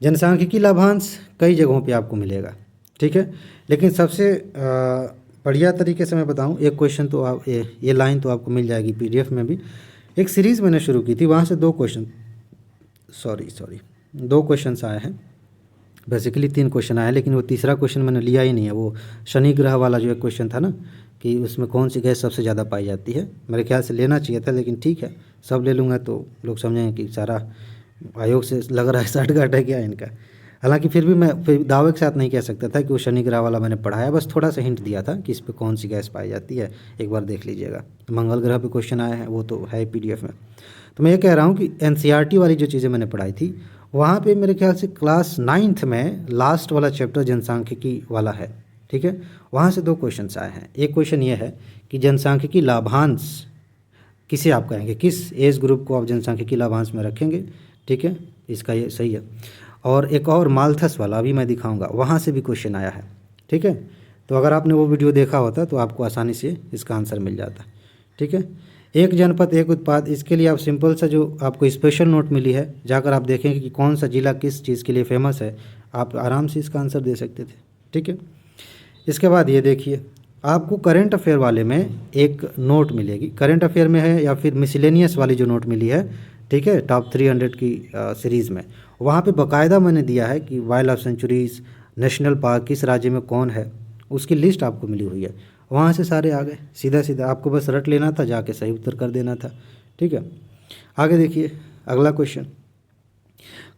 जनसांख्यिकी लाभांश कई जगहों पे आपको मिलेगा। ठीक है, लेकिन सबसे बढ़िया तरीके से मैं बताऊं, एक क्वेश्चन तो आप ये लाइन तो आपको मिल जाएगी पीडीएफ में भी। एक सीरीज़ मैंने शुरू की थी, वहाँ से दो क्वेश्चन आए हैं। बेसिकली 3 क्वेश्चन आए हैं, लेकिन वो तीसरा क्वेश्चन मैंने लिया ही नहीं है। वो शनि ग्रह वाला जो एक क्वेश्चन था ना, कि उसमें कौन सी गैस सबसे ज़्यादा पाई जाती है, मेरे ख्याल से लेना चाहिए था, लेकिन ठीक है, सब ले लूँगा तो लोग समझेंगे कि सारा आयोग से लग रहा है साठगांठ है क्या इनका। हालांकि फिर भी मैं दावे के साथ नहीं कह सकता था कि वो शनि ग्रह वाला मैंने पढ़ा है, बस थोड़ा सा हिंट दिया था कि इस पे कौन सी गैस पाई जाती है, एक बार देख लीजिएगा। मंगल ग्रह पे क्वेश्चन आए हैं, वो तो है पीडीएफ में। तो मैं ये कह रहा हूँ कि एनसीईआरटी वाली जो चीज़ें मैंने पढ़ाई थी, वहाँ पे मेरे ख्याल से क्लास 9th में लास्ट वाला चैप्टर जनसांख्यिकी वाला है। ठीक है, वहाँ से 2 क्वेश्चन आए हैं। एक क्वेश्चन ये है कि जनसांख्यिकी लाभांश किसे आप कहेंगे, किस एज ग्रुप को आप जनसांख्यिकी लाभांश में रखेंगे। ठीक है, इसका ये सही है। और एक और मालथस वाला अभी मैं दिखाऊंगा, वहाँ से भी क्वेश्चन आया है। ठीक है, तो अगर आपने वो वीडियो देखा होता तो आपको आसानी से इसका आंसर मिल जाता। ठीक है, एक जनपद एक उत्पाद, इसके लिए आप सिंपल सा जो आपको स्पेशल नोट मिली है, जाकर आप देखेंगे कि कौन सा जिला किस चीज़ के लिए फेमस है, आप आराम से इसका आंसर दे सकते थे। ठीक है, इसके बाद ये देखिए, आपको करंट अफेयर वाले में एक नोट मिलेगी, करंट अफेयर में है या फिर मिसलेनियस वाली जो नोट मिली है, ठीक है, टॉप 300 की सीरीज़ में, वहाँ पे बाकायदा मैंने दिया है कि wild life centuries, national park किस राज्य में कौन है, उसकी लिस्ट आपको मिली हुई है। वहाँ से सारे आ गए, सीधा सीधा आपको बस रट लेना था, जाके सही उत्तर कर देना था। ठीक है, आगे देखिए अगला क्वेश्चन,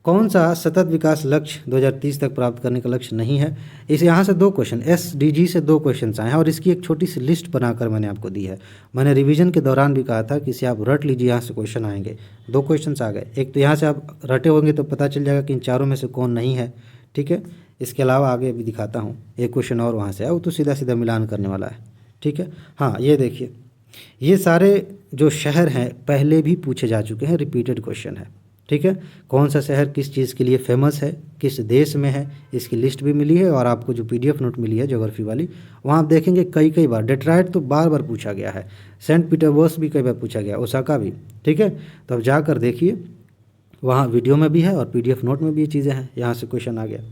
कौन सा सतत विकास लक्ष्य 2030 तक प्राप्त करने का लक्ष्य नहीं है। इस यहाँ से 2 क्वेश्चन, SDG से 2 क्वेश्चन आए हैं और इसकी एक छोटी सी लिस्ट बनाकर मैंने आपको दी है। मैंने रिवीजन के दौरान भी कहा था कि इसे आप रट लीजिए, यहाँ से क्वेश्चन आएंगे। 2 क्वेश्चन आ गए, एक तो यहाँ से आप रटे होंगे तो पता चल जाएगा कि इन चारों में से कौन नहीं है। ठीक है, इसके अलावा आगे भी दिखाता हूँ, एक क्वेश्चन और वहाँ से है, वो तो सीधा सीधा मिलान करने वाला है। ठीक है, हाँ ये देखिए, ये सारे जो शहर हैं पहले भी पूछे जा चुके हैं, रिपीटेड क्वेश्चन है। ठीक है, कौन सा शहर किस चीज़ के लिए फेमस है, किस देश में है, इसकी लिस्ट भी मिली है। और आपको जो पीडीएफ नोट मिली है ज्योग्राफी वाली, वहाँ आप देखेंगे कई बार डेट्रॉइट तो बार बार पूछा गया है, सेंट पीटर्सबर्ग भी कई बार पूछा गया, ओसाका भी। ठीक है, तो अब जाकर देखिए, वहाँ वीडियो में भी है और पीडीएफ नोट में भी ये चीज़ें हैं, यहाँ से क्वेश्चन आ गया।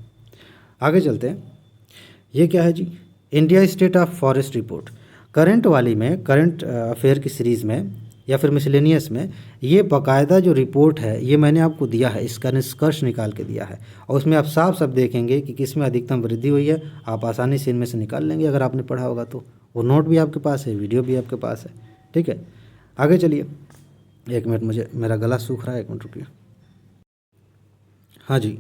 आगे चलते हैं, ये क्या है जी, India state of forest report. Current वाली में, करंट अफेयर की सीरीज़ में या फिर मिसलेनियस में, ये बाकायदा जो रिपोर्ट है ये मैंने आपको दिया है, इसका निष्कर्ष निकाल के दिया है, और उसमें आप साफ साफ देखेंगे कि किस में अधिकतम वृद्धि हुई है। आप आसानी से इनमें से निकाल लेंगे अगर आपने पढ़ा होगा तो। वो नोट भी आपके पास है, वीडियो भी आपके पास है। ठीक है, आगे चलिए, 1 मिनट, मुझे मेरा गला सूख रहा है, 1 मिनट रुकिए। हाँ जी,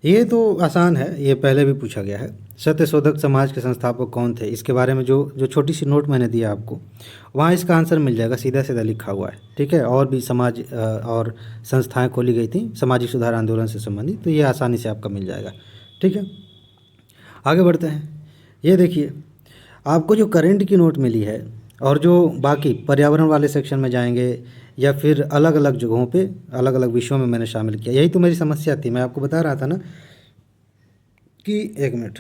ये तो आसान है, ये पहले भी पूछा गया है। सत्यशोधक समाज के संस्थापक कौन थे, इसके बारे में जो छोटी सी नोट मैंने दिया आपको, वहाँ इसका आंसर मिल जाएगा, सीधा सीधा लिखा हुआ है। ठीक है, और भी समाज और संस्थाएं खोली गई थी सामाजिक सुधार आंदोलन से संबंधित, तो ये आसानी से आपका मिल जाएगा। ठीक है, आगे बढ़ते हैं। ये देखिए, आपको जो करंट की नोट मिली है और जो बाकी पर्यावरण वाले सेक्शन में जाएंगे या फिर अलग अलग जगहों पे अलग अलग विषयों में मैंने शामिल किया, यही तो मेरी समस्या थी। मैं आपको बता रहा था ना कि 1 मिनट,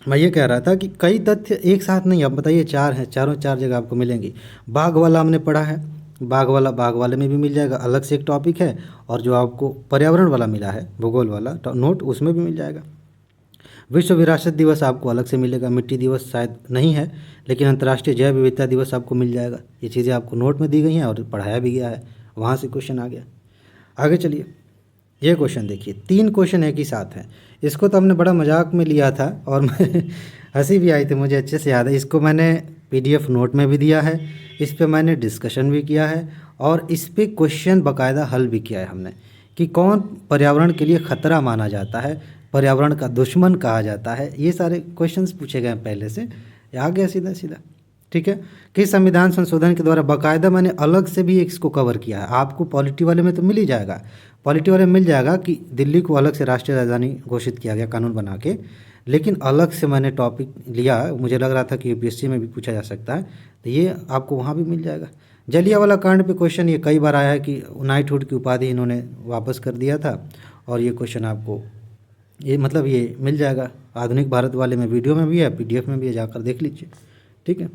मैं ये कह रहा था कि कई तथ्य एक साथ नहीं, अब बताइए 4 हैं, चारों 4 जगह आपको मिलेंगी। बाघ वाला हमने पढ़ा है, बाघ वाले में भी मिल जाएगा, अलग से एक टॉपिक है। और जो आपको पर्यावरण वाला मिला है, भूगोल वाला नोट, उसमें भी मिल जाएगा। विश्व विरासत दिवस आपको अलग से मिलेगा, मिट्टी दिवस शायद नहीं है, लेकिन अंतर्राष्ट्रीय जैव विविधता दिवस आपको मिल जाएगा। ये चीज़ें आपको नोट में दी गई हैं और पढ़ाया भी गया है, वहाँ से क्वेश्चन आ गया। आगे चलिए, ये क्वेश्चन देखिए, 3 क्वेश्चन एक ही साथ हैं। इसको तो हमने बड़ा मजाक में लिया था और मैं हंसी भी आई थी, मुझे अच्छे से याद है। इसको मैंने PDF नोट में भी दिया है, इस पे मैंने डिस्कशन भी किया है और इस पे क्वेश्चन बाकायदा हल भी किया है हमने कि कौन पर्यावरण के लिए खतरा माना जाता है, पर्यावरण का दुश्मन कहा जाता है। ये सारे क्वेश्चंस पूछे गए हैं पहले से, आ गया सीधा सीधा। ठीक है, कि संविधान संशोधन के द्वारा बाकायदा मैंने अलग से भी इसको कवर किया है। आपको पॉलिटी वाले में तो मिल ही जाएगा, पॉलिटी वाले में मिल जाएगा कि दिल्ली को अलग से राष्ट्रीय राजधानी घोषित किया गया कानून बना के, लेकिन अलग से मैंने टॉपिक लिया, मुझे लग रहा था कि UPSC में भी पूछा जा सकता है, तो ये आपको वहाँ भी मिल जाएगा। जलियांवाला कांड पे क्वेश्चन ये कई बार आया है कि नाइटहुड की उपाधि इन्होंने वापस कर दिया था, और ये क्वेश्चन आपको ये मतलब ये मिल जाएगा। आधुनिक भारत वाले में वीडियो में भी है, PDF में भी है, जाकर देख लीजिए। ठीक है,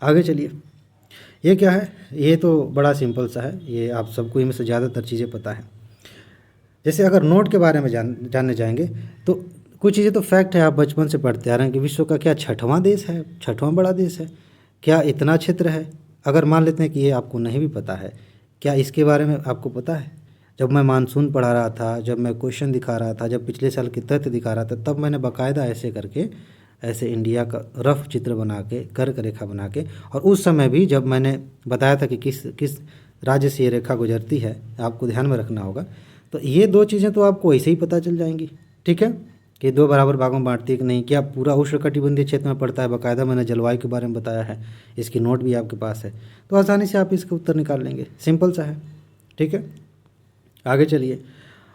आगे चलिए, ये क्या है? ये तो बड़ा सिंपल सा है, ये आप सबको इनमें से ज़्यादातर चीज़ें पता है। जैसे अगर नोट के बारे में जानने जाएंगे तो कुछ चीज़ें तो फैक्ट है, आप बचपन से पढ़ते आ रहे हैं कि विश्व का क्या 6वां देश है, 6वां बड़ा देश है, क्या इतना क्षेत्र है? अगर मान लेते हैं कि ये आपको नहीं भी पता है, क्या इसके बारे में आपको पता है? जब मैं मानसून पढ़ा रहा था, जब मैं क्वेश्चन दिखा रहा था, जब पिछले साल के तथ्य दिखा रहा था, तब मैंने बाकायदा ऐसे करके, ऐसे इंडिया का रफ चित्र बना के, कर्क रेखा बना के, और उस समय भी जब मैंने बताया था कि किस किस राज्य से ये रेखा गुजरती है, आपको ध्यान में रखना होगा। तो ये 2 चीज़ें तो आपको ऐसे ही पता चल जाएंगी। ठीक है, कि 2 बराबर भागों में बांटती है कि नहीं, क्या पूरा उष्णकटिबंधीय क्षेत्र में पड़ता है, बाकायदा मैंने जलवायु के बारे में बताया है, इसकी नोट भी आपके पास है, तो आसानी से आप इसका उत्तर निकाल लेंगे, सिंपल सा है। ठीक है, आगे चलिए,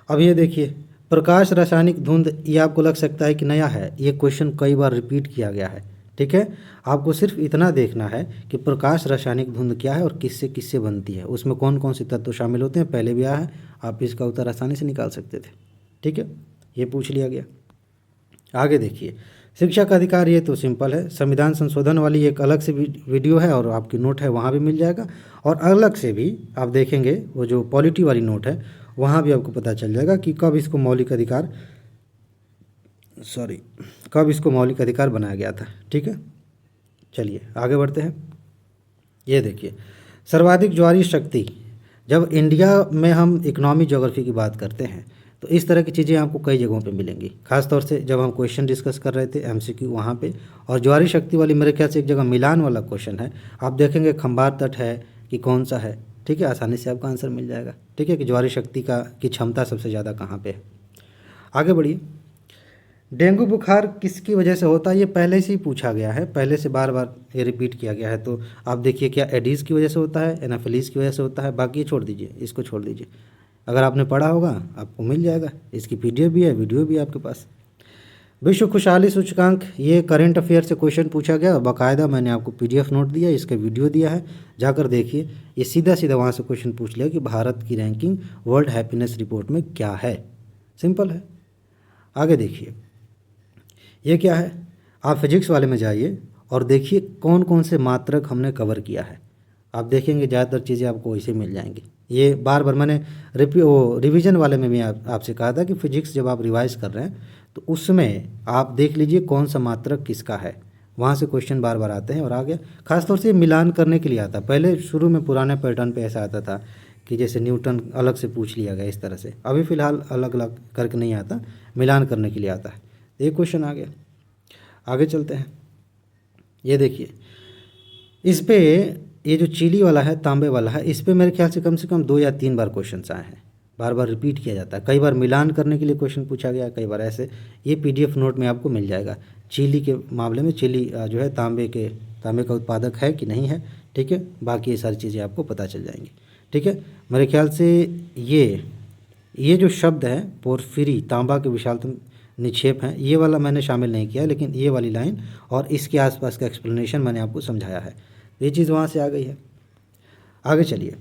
अब ये देखिए, प्रकाश रासायनिक धुंध, ये आपको लग सकता है कि नया है, ये क्वेश्चन कई बार रिपीट किया गया है। ठीक है, आपको सिर्फ इतना देखना है कि प्रकाश रासायनिक धुंध क्या है और किससे किससे बनती है, उसमें कौन कौन से तत्व शामिल होते हैं, पहले भी आया है, आप इसका उत्तर आसानी से निकाल सकते थे। ठीक है, ये पूछ लिया गया। आगे देखिए, शिक्षा का अधिकार, ये तो सिंपल है, संविधान संशोधन वाली एक अलग से वीडियो है और आपकी नोट है, वहाँ भी मिल जाएगा, और अलग से भी आप देखेंगे वो जो पॉलिटी वाली नोट है, वहाँ भी आपको पता चल जाएगा कि कब इसको मौलिक अधिकार बनाया गया था। ठीक है, चलिए आगे बढ़ते हैं। ये देखिए, सर्वाधिक ज्वारी शक्ति, जब इंडिया में हम इकोनॉमी ज्योग्राफी की बात करते हैं तो इस तरह की चीज़ें आपको कई जगहों पे मिलेंगी, खासतौर से जब हम क्वेश्चन डिस्कस कर रहे थे MCQ वहाँ पे, और ज्वारी शक्ति वाली मेरे ख्याल से एक जगह मिलान वाला क्वेश्चन है, आप देखेंगे खंबार तट है कि कौन सा है। ठीक है, आसानी से आपका आंसर मिल जाएगा। ठीक है, कि ज्वारी शक्ति की क्षमता सबसे ज़्यादा कहाँ पे है। आगे बढ़िए, डेंगू बुखार किसकी वजह से होता है, ये पहले से ही पूछा गया है, पहले से बार बार ये रिपीट किया गया है। तो आप देखिए, क्या एडीज़ की वजह से होता है, एनाफिलीज़ की वजह से होता है, बाकी छोड़ दीजिए, इसको छोड़ दीजिए। अगर आपने पढ़ा होगा आपको मिल जाएगा, इसकी PDF भी है, वीडियो भी है आपके पास। विश्व खुशहाली सूचकांक, ये करंट अफेयर से क्वेश्चन पूछा गया, बाकायदा मैंने आपको PDF नोट दिया, इसका वीडियो दिया है, जाकर देखिए। ये सीधा सीधा वहाँ से क्वेश्चन पूछ लिया कि भारत की रैंकिंग वर्ल्ड हैप्पीनेस रिपोर्ट में क्या है, सिंपल है। आगे देखिए, ये क्या है, आप फिजिक्स वाले में जाइए और देखिए कौन कौन से मात्रक हमने कवर किया है, आप देखेंगे ज़्यादातर चीज़ें आपको वैसे मिल जाएंगी। ये बार बार मैंने रिवीजन वाले में भी आपसे कहा था कि फिजिक्स जब आप रिवाइज कर रहे हैं तो उसमें आप देख लीजिए कौन सा मात्रक किसका है, वहाँ से क्वेश्चन बार बार आते हैं। और आगे खासतौर से मिलान करने के लिए आता है, पहले शुरू में पुराने पैटर्न पे ऐसा आता था कि जैसे न्यूटन अलग से पूछ लिया गया इस तरह से, अभी फ़िलहाल अलग अलग करके नहीं आता, मिलान करने के लिए आता है। तो ये क्वेश्चन आ गया। आगे चलते हैं, ये देखिए, इस पे ये जो चीली वाला है, तांबे वाला है, इस पे मेरे ख्याल से कम 2 या 3 बार क्वेश्चन आए हैं, बार बार रिपीट किया जाता है, कई बार मिलान करने के लिए क्वेश्चन पूछा गया, कई बार ऐसे। ये PDF नोट में आपको मिल जाएगा। चीली के मामले में, चीली जो है तांबे का उत्पादक है कि नहीं है। ठीक है, बाकी ये सारी चीज़ें आपको पता चल जाएंगी। ठीक है, मेरे ख्याल से ये जो शब्द है पोर्फिरी, तांबा के विशालतम निक्षेप हैं, ये वाला मैंने शामिल नहीं किया, लेकिन ये वाली लाइन और इसके आसपास का एक्सप्लेनेशन मैंने आपको समझाया है, ये चीज़ वहाँ से आ गई है। आगे चलिए,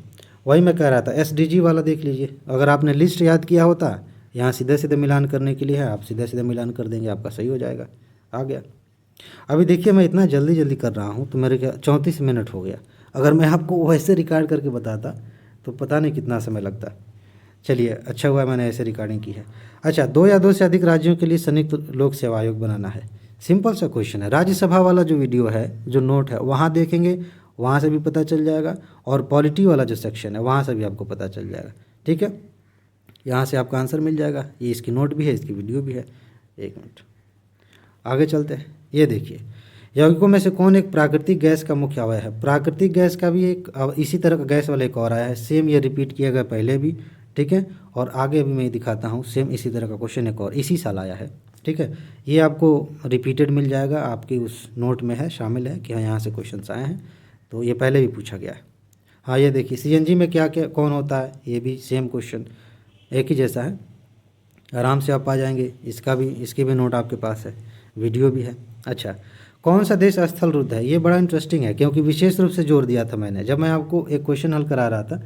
वही मैं कह रहा था, SDG वाला देख लीजिए, अगर आपने लिस्ट याद किया होता, यहाँ सीधे सीधे मिलान करने के लिए है, आप सीधे सीधे मिलान कर देंगे, आपका सही हो जाएगा। आ गया। अभी देखिए, मैं इतना जल्दी कर रहा हूँ तो मेरे क्या 34 मिनट हो गया, अगर मैं आपको वैसे रिकॉर्ड करके बताता तो पता नहीं कितना समय लगता। चलिए, अच्छा हुआ मैंने ऐसे रिकॉर्डिंग की है। अच्छा, 2 या 2 से अधिक राज्यों के लिए संयुक्त लोक सेवा आयोग बनाना है। सिंपल सा क्वेश्चन है। राज्यसभा वाला जो वीडियो है, जो नोट है, वहाँ देखेंगे, वहाँ से भी पता चल जाएगा, और पॉलिटी वाला जो सेक्शन है वहाँ से भी आपको पता चल जाएगा। ठीक है, यहाँ से आपका आंसर मिल जाएगा। ये इसकी नोट भी है, इसकी वीडियो भी है। एक मिनट, आगे चलते हैं। ये देखिए, यौगिकों में से कौन एक प्राकृतिक गैस का मुख्य अवयव है? प्राकृतिक गैस का भी एक इसी तरह का गैस वाला एक और आया है, सेम ये रिपीट किया गया पहले भी। ठीक है, और आगे भी मैं दिखाता हूँ, सेम इसी तरह का क्वेश्चन एक और इसी साल आया है। ठीक है, ये आपको रिपीटेड मिल जाएगा, आपकी उस नोट में है, शामिल है कि हाँ यहाँ से क्वेश्चन आए हैं, तो ये पहले भी पूछा गया है। हाँ, ये देखिए, सीएनजी में क्या क्या कौन होता है, ये भी सेम क्वेश्चन एक ही जैसा है, आराम से आप आ जाएंगे। इसकी भी नोट आपके पास है, वीडियो भी है। अच्छा, कौन सा देश स्थल रुद्ध है? ये बड़ा इंटरेस्टिंग है, क्योंकि विशेष रूप से जोर दिया था मैंने जब मैं आपको एक क्वेश्चन हल करा रहा था।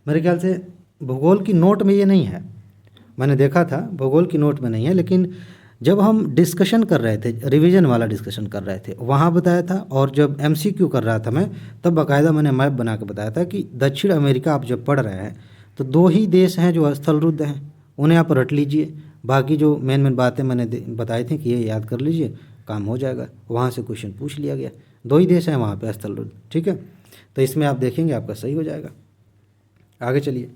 मेरे ख्याल से भूगोल की नोट में ये नहीं है, मैंने देखा था भूगोल की नोट में नहीं है, लेकिन जब हम डिस्कशन कर रहे थे, रिवीजन वाला डिस्कशन कर रहे थे, वहाँ बताया था। और जब एमसीक्यू कर रहा था मैं, तब बाकायदा मैंने मैप बना के बताया था कि दक्षिण अमेरिका आप जब पढ़ रहे हैं तो 2 ही देश हैं जो स्थल रुद्ध हैं, उन्हें आप रट लीजिए। बाकी जो मेन मेन बातें मैंने बताई थी कि ये याद कर लीजिए, काम हो जाएगा। वहाँ से क्वेश्चन पूछ लिया गया, 2 ही देश हैं वहाँ पे स्थल रुद्ध। ठीक है, तो इसमें आप देखेंगे आपका सही हो जाएगा। आगे चलिए,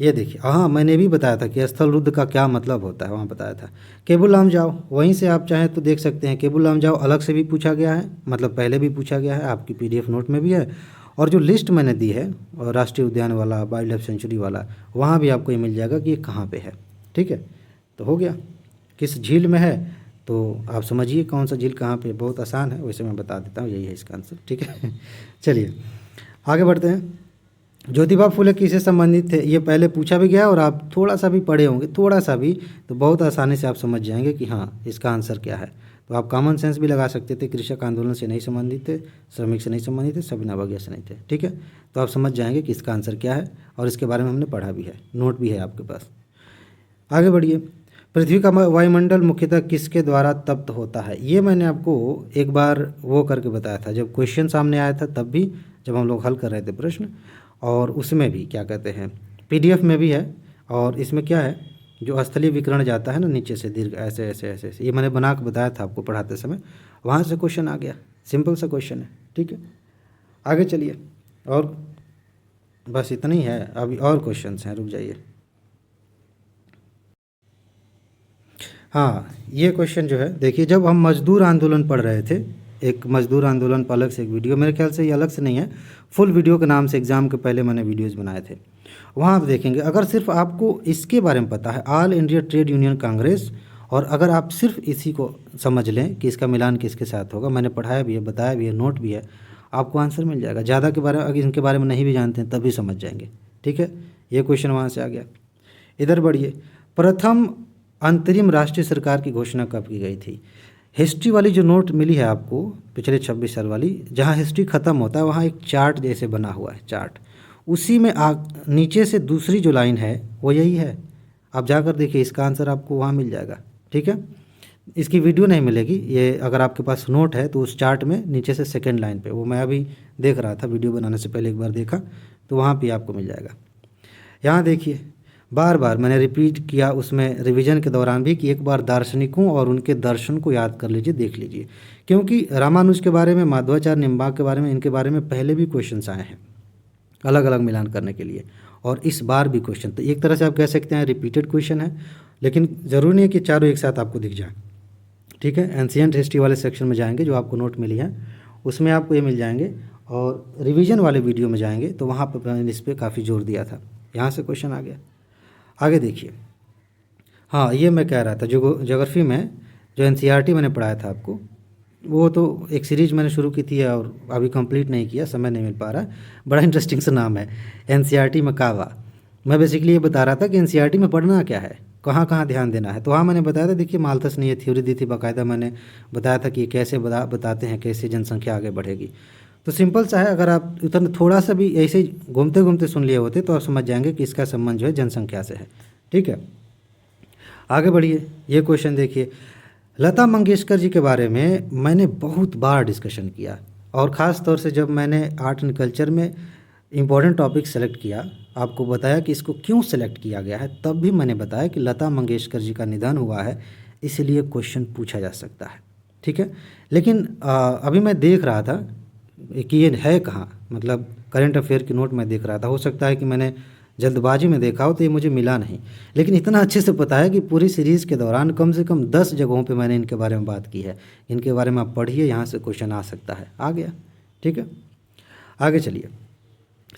ये देखिए, हाँ मैंने भी बताया था कि स्थल रुद्ध का क्या मतलब होता है, वहाँ बताया था। केबुल लामजाओ, वहीं से आप चाहें तो देख सकते हैं। केबुल लामजाओ अलग से भी पूछा गया है, मतलब पहले भी पूछा गया है, आपकी पीडीएफ नोट में भी है। और जो लिस्ट मैंने दी है, और राष्ट्रीय उद्यान वाला, वाइल्ड लाइफ सेंचुरी वाला, वहाँ भी आपको ये मिल जाएगा कि ये कहाँ पे है। ठीक है, तो हो गया। किस झील में है, तो आप समझिए कौन सा झील कहाँ पे, बहुत आसान है, वैसे मैं बता देता हूँ, यही है इसका आंसर। ठीक है चलिए आगे बढ़ते हैं। ज्योतिबा फुले किससे संबंधित थे? ये पहले पूछा भी गया, और आप थोड़ा सा भी पढ़े होंगे, थोड़ा सा भी, तो बहुत आसानी से आप समझ जाएंगे कि हाँ इसका आंसर क्या है। तो आप कॉमन सेंस भी लगा सकते थे। कृषक आंदोलन से नहीं संबंधित थे, श्रमिक से नहीं संबंधित थे, सविना बगिया से नहीं थे। ठीक है, तो आप समझ जाएंगे कि इसका आंसर क्या है, और इसके बारे में हमने पढ़ा भी है, नोट भी है आपके पास। आगे बढ़िए। पृथ्वी का वायुमंडल मुख्यतः किसके द्वारा तप्त होता है? ये मैंने आपको एक बार वो करके बताया था, जब क्वेश्चन सामने आया था, तब भी जब हम लोग हल कर रहे थे प्रश्न, और उसमें भी क्या कहते हैं, पीडीएफ में भी है। और इसमें क्या है, जो स्थलीय विकिरण जाता है ना नीचे से दीर्घ, ऐसे ऐसे ऐसे ऐसे, ये मैंने बना के बताया था आपको पढ़ाते समय, वहाँ से क्वेश्चन आ गया। सिंपल सा क्वेश्चन है। ठीक है, आगे चलिए। और बस इतना ही है, अभी और क्वेश्चन हैं, रुक जाइए। हाँ, ये क्वेश्चन जो है, देखिए, जब हम मजदूर आंदोलन पढ़ रहे थे, एक मजदूर आंदोलन पर अलग से एक वीडियो, मेरे ख्याल से ये अलग से नहीं है, फुल वीडियो के नाम से एग्ज़ाम के पहले मैंने वीडियोज़ बनाए थे, वहाँ आप देखेंगे। अगर सिर्फ आपको इसके बारे में पता है, all India trade union Congress, और अगर आप सिर्फ इसी को समझ लें कि इसका मिलान किसके साथ होगा, मैंने पढ़ाया भी है, बताया भी है, नोट भी है, आपको आंसर मिल जाएगा। ज़्यादा के बारे में, अगर इनके बारे में नहीं भी जानते हैं तब भी समझ जाएंगे। ठीक है, ये क्वेश्चन वहाँ से आ गया। इधर बढ़िए। प्रथम अंतरिम राष्ट्रीय सरकार की घोषणा कब की गई थी? हिस्ट्री वाली जो नोट मिली है आपको, पिछले 26 साल वाली, जहाँ हिस्ट्री ख़त्म होता है वहाँ एक चार्ट जैसे बना हुआ है, चार्ट, उसी में नीचे से दूसरी जो लाइन है वो यही है। आप जाकर देखिए, इसका आंसर आपको वहाँ मिल जाएगा। ठीक है, इसकी वीडियो नहीं मिलेगी, ये अगर आपके पास नोट है तो उस चार्ट में नीचे से सेकेंड लाइन पे, वो मैं अभी देख रहा था, वीडियो बनाने से पहले एक बार देखा, तो वहाँ पे आपको मिल जाएगा। यहाँ देखिए, बार बार मैंने रिपीट किया उसमें रिवीजन के दौरान भी कि एक बार दार्शनिकों और उनके दर्शन को याद कर लीजिए, देख लीजिए, क्योंकि रामानुज के बारे में, माधवाचार्य, निम्बार्क के बारे में, इनके बारे में पहले भी क्वेश्चंस आए हैं अलग अलग मिलान करने के लिए, और इस बार भी क्वेश्चन, तो एक तरह से आप कह सकते हैं रिपीटेड क्वेश्चन है, लेकिन ज़रूरी नहीं है कि चारों एक साथ आपको दिख जाए। ठीक है, एंशिएंट हिस्ट्री वाले सेक्शन में जाएंगे, जो आपको नोट मिली है उसमें आपको ये मिल जाएंगे, और रिवीजन वाले वीडियो में जाएंगे तो वहाँ पर मैंने इस पर काफ़ी जोर दिया था। यहाँ से क्वेश्चन आ गया। आगे देखिए। हाँ, ये मैं कह रहा था, जो ज्योग्राफी में जो एनसीईआरटी मैंने पढ़ाया था आपको, वो तो एक सीरीज़ मैंने शुरू की थी और अभी कंप्लीट नहीं किया, समय नहीं मिल पा रहा। बड़ा इंटरेस्टिंग सा नाम है, एनसीईआरटी में कावा। मैं बेसिकली ये बता रहा था कि एनसीईआरटी में पढ़ना क्या है, कहाँ कहाँ ध्यान देना है। तो वहाँ मैंने बताया था, देखिए माल्थस ने ये थ्योरी दी थी, बाकायदा मैंने बताया था कि कैसे बताते हैं कैसे जनसंख्या आगे बढ़ेगी। तो सिंपल सा है, अगर आप उतना थोड़ा सा भी ऐसे घूमते घूमते सुन लिए होते तो आप समझ जाएंगे कि इसका संबंध जो है जनसंख्या से है। ठीक है, आगे बढ़िए। ये क्वेश्चन देखिए, लता मंगेशकर जी के बारे में मैंने बहुत बार डिस्कशन किया, और ख़ास तौर से जब मैंने आर्ट एंड कल्चर में इम्पोर्टेंट टॉपिक सेलेक्ट किया, आपको बताया कि इसको क्यों सेलेक्ट किया गया है, तब भी मैंने बताया कि लता मंगेशकर जी का निधन हुआ है, इसलिए क्वेश्चन पूछा जा सकता है। ठीक है, लेकिन अभी मैं देख रहा था कि ये है कहाँ, मतलब करंट अफेयर की नोट में देख रहा था। हो सकता है कि मैंने जल्दबाजी में देखा हो तो ये मुझे मिला नहीं, लेकिन इतना अच्छे से पता है कि पूरी सीरीज़ के दौरान कम से कम 10 जगहों पे मैंने इनके बारे में बात की है। इनके बारे में आप पढ़िए, यहाँ से क्वेश्चन आ सकता है। आ गया, ठीक है, आगे चलिए।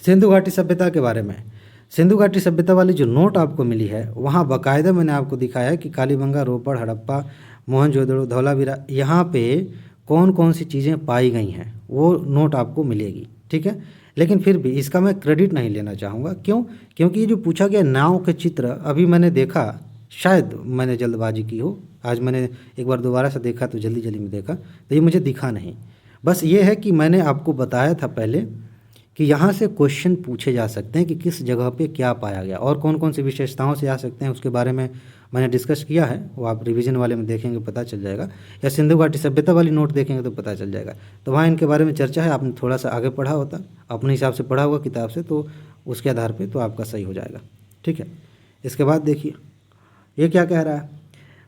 सिंधु घाटी सभ्यता के बारे में, सिंधु घाटी सभ्यता वाली जो नोट आपको मिली है वहाँ बाकायदा मैंने आपको दिखाया है कि कालीबंगा, रोपड़, हड़प्पा, मोहनजोदड़ो, धौलावीरा, यहाँ पे कौन कौन सी चीज़ें पाई गई हैं वो नोट आपको मिलेगी। ठीक है, लेकिन फिर भी इसका मैं क्रेडिट नहीं लेना चाहूँगा। क्यों? क्योंकि ये जो पूछा गया नाव के चित्र, अभी मैंने देखा, शायद मैंने जल्दबाजी की हो, आज मैंने एक बार दोबारा से देखा तो जल्दी जल्दी में देखा तो ये मुझे दिखा नहीं। बस ये है कि मैंने आपको बताया था पहले कि यहाँ से क्वेश्चन पूछे जा सकते हैं कि किस जगह पे क्या पाया गया और कौन कौन सी विशेषताओं से आ सकते हैं, उसके बारे में मैंने डिस्कस किया है। वो आप रिवीजन वाले में देखेंगे पता चल जाएगा, या सिंधु घाटी सभ्यता वाली नोट देखेंगे तो पता चल जाएगा। तो वहाँ इनके बारे में चर्चा है, आपने थोड़ा सा आगे पढ़ा होता, अपने हिसाब से पढ़ा होगा किताब से, तो उसके आधार पर तो आपका सही हो जाएगा। ठीक है, इसके बाद देखिए ये क्या कह रहा है।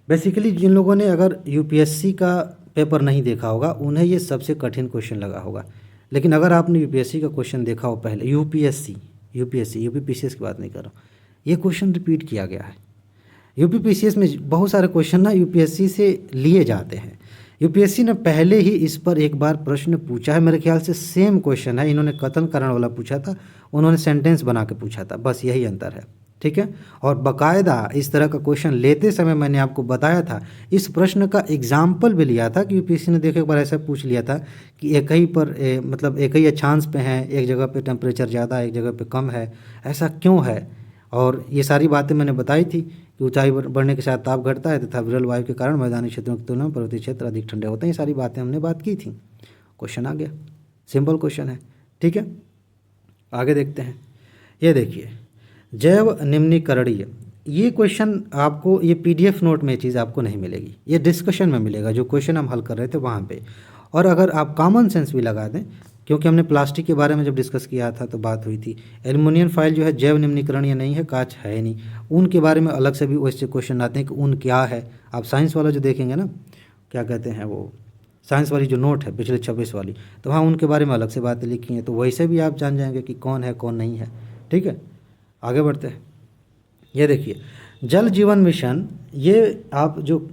बेसिकली जिन लोगों ने अगर यूपीएससी का पेपर नहीं देखा होगा उन्हें ये सबसे कठिन क्वेश्चन लगा होगा, लेकिन अगर आपने यूपीएससी का क्वेश्चन देखा हो पहले, यूपीपीसीएस की बात नहीं कर रहा हूँ, ये क्वेश्चन रिपीट किया गया है। यूपीपीसीएस में बहुत सारे क्वेश्चन ना यूपीएससी से लिए जाते हैं। यूपीएससी ने पहले ही इस पर एक बार प्रश्न पूछा है, मेरे ख्याल से सेम क्वेश्चन है। इन्होंने कथन कारण वाला पूछा था, उन्होंने सेंटेंस बना के पूछा था, बस यही अंतर है। ठीक है, और बाकायदा इस तरह का क्वेश्चन लेते समय मैंने आपको बताया था, इस प्रश्न का एग्जाम्पल भी लिया था कि यूपीएससी ने देखो एक बार ऐसा पूछ लिया था कि एक ही पर मतलब एक ही अक्षांश पे हैं, एक जगह पे टेम्परेचर ज़्यादा एक जगह पे कम है, ऐसा क्यों है। और ये सारी बातें मैंने बताई थी कि ऊंचाई बढ़ने के साथ ताप घटता है तथा विरल वायु के कारण मैदानी क्षेत्रों की तुलना में पर्वतीय क्षेत्र अधिक ठंडे होते हैं। ये सारी बातें हमने बात की थी। क्वेश्चन आ गया, सिंपल क्वेश्चन है। ठीक है, आगे देखते हैं। ये देखिए जैव निम्नीकरणीय, ये क्वेश्चन आपको ये पीडीएफ नोट में चीज़ आपको नहीं मिलेगी, ये डिस्कशन में मिलेगा जो क्वेश्चन हम हल कर रहे थे वहाँ पे। और अगर आप कॉमन सेंस भी लगा दें, क्योंकि हमने प्लास्टिक के बारे में जब डिस्कस किया था तो बात हुई थी, एल्युमिनियम फॉयल जो है जैव निम्नीकरणीय नहीं है, कांच है ही नहीं। ऊन के बारे में अलग से भी वैसे क्वेश्चन आते हैं कि ऊन क्या है। आप साइंस वाला जो देखेंगे ना, क्या कहते हैं वो साइंस वाली जो नोट है पिछले 26 वाली, तो वहाँ उनके बारे में अलग से बातें लिखी हैं, तो वैसे भी आप जान जाएंगे कि कौन है कौन नहीं है। ठीक है, आगे बढ़ते हैं। ये देखिए जल जीवन मिशन, ये आप जो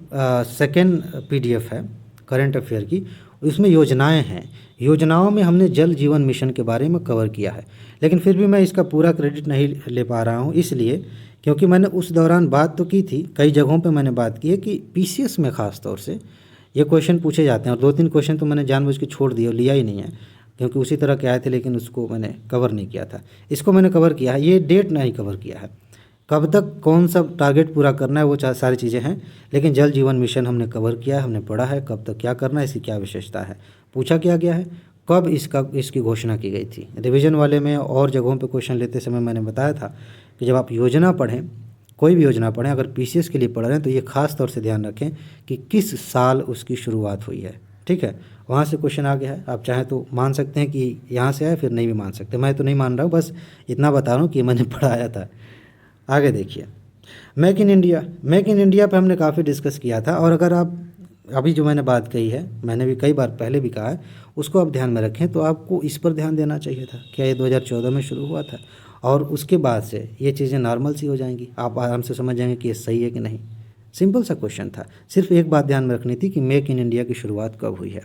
सेकेंड पीडीएफ है करंट अफेयर की, उसमें योजनाएं हैं। योजनाओं में हमने जल जीवन मिशन के बारे में कवर किया है, लेकिन फिर भी मैं इसका पूरा क्रेडिट नहीं ले पा रहा हूँ, इसलिए क्योंकि मैंने उस दौरान बात तो की थी, कई जगहों पे मैंने बात की है कि पीसीएस में ख़ास तौर से ये क्वेश्चन पूछे जाते हैं। और 2-3 क्वेश्चन तो मैंने जानबूझ के छोड़ दिए और लिया ही नहीं है, क्योंकि उसी तरह के आए थे, लेकिन उसको मैंने कवर नहीं किया था। इसको मैंने कवर किया है, ये डेट नहीं कवर किया है, कब तक कौन सा टारगेट पूरा करना है, वो सारी चीज़ें हैं। लेकिन जल जीवन मिशन हमने कवर किया है, हमने पढ़ा है कब तक क्या करना है, इसकी क्या विशेषता है, पूछा क्या गया है, कब इसकी घोषणा की गई थी। रिवीजन वाले में और जगहों पे क्वेश्चन लेते समय मैंने बताया था कि जब आप योजना पढ़ें, कोई भी योजना पढ़ें, अगर पीसीएस के लिए पढ़ रहे हैं तो ये खास तौर से ध्यान रखें कि किस साल उसकी शुरुआत हुई है। ठीक है, वहाँ से क्वेश्चन आ गया है। आप चाहें तो मान सकते हैं कि यहाँ से आए, फिर नहीं भी मान सकते, मैं तो नहीं मान रहा हूँ, बस इतना बता रहा हूँ कि मैंने पढ़ाया था। आगे देखिए मेक इन इंडिया पे हमने काफ़ी डिस्कस किया था, और अगर आप अभी जो मैंने बात कही है, मैंने भी कई बार पहले भी कहा है, उसको आप ध्यान में रखें तो आपको इस पर ध्यान देना चाहिए था। क्या ये 2014 में शुरू हुआ था, और उसके बाद से ये चीज़ें नॉर्मल सी हो जाएंगी, आप आराम से समझ जाएंगे कि ये सही है कि नहीं। सिंपल सा क्वेश्चन था, सिर्फ एक बात ध्यान में रखनी थी कि मेक इन इंडिया की शुरुआत कब हुई है,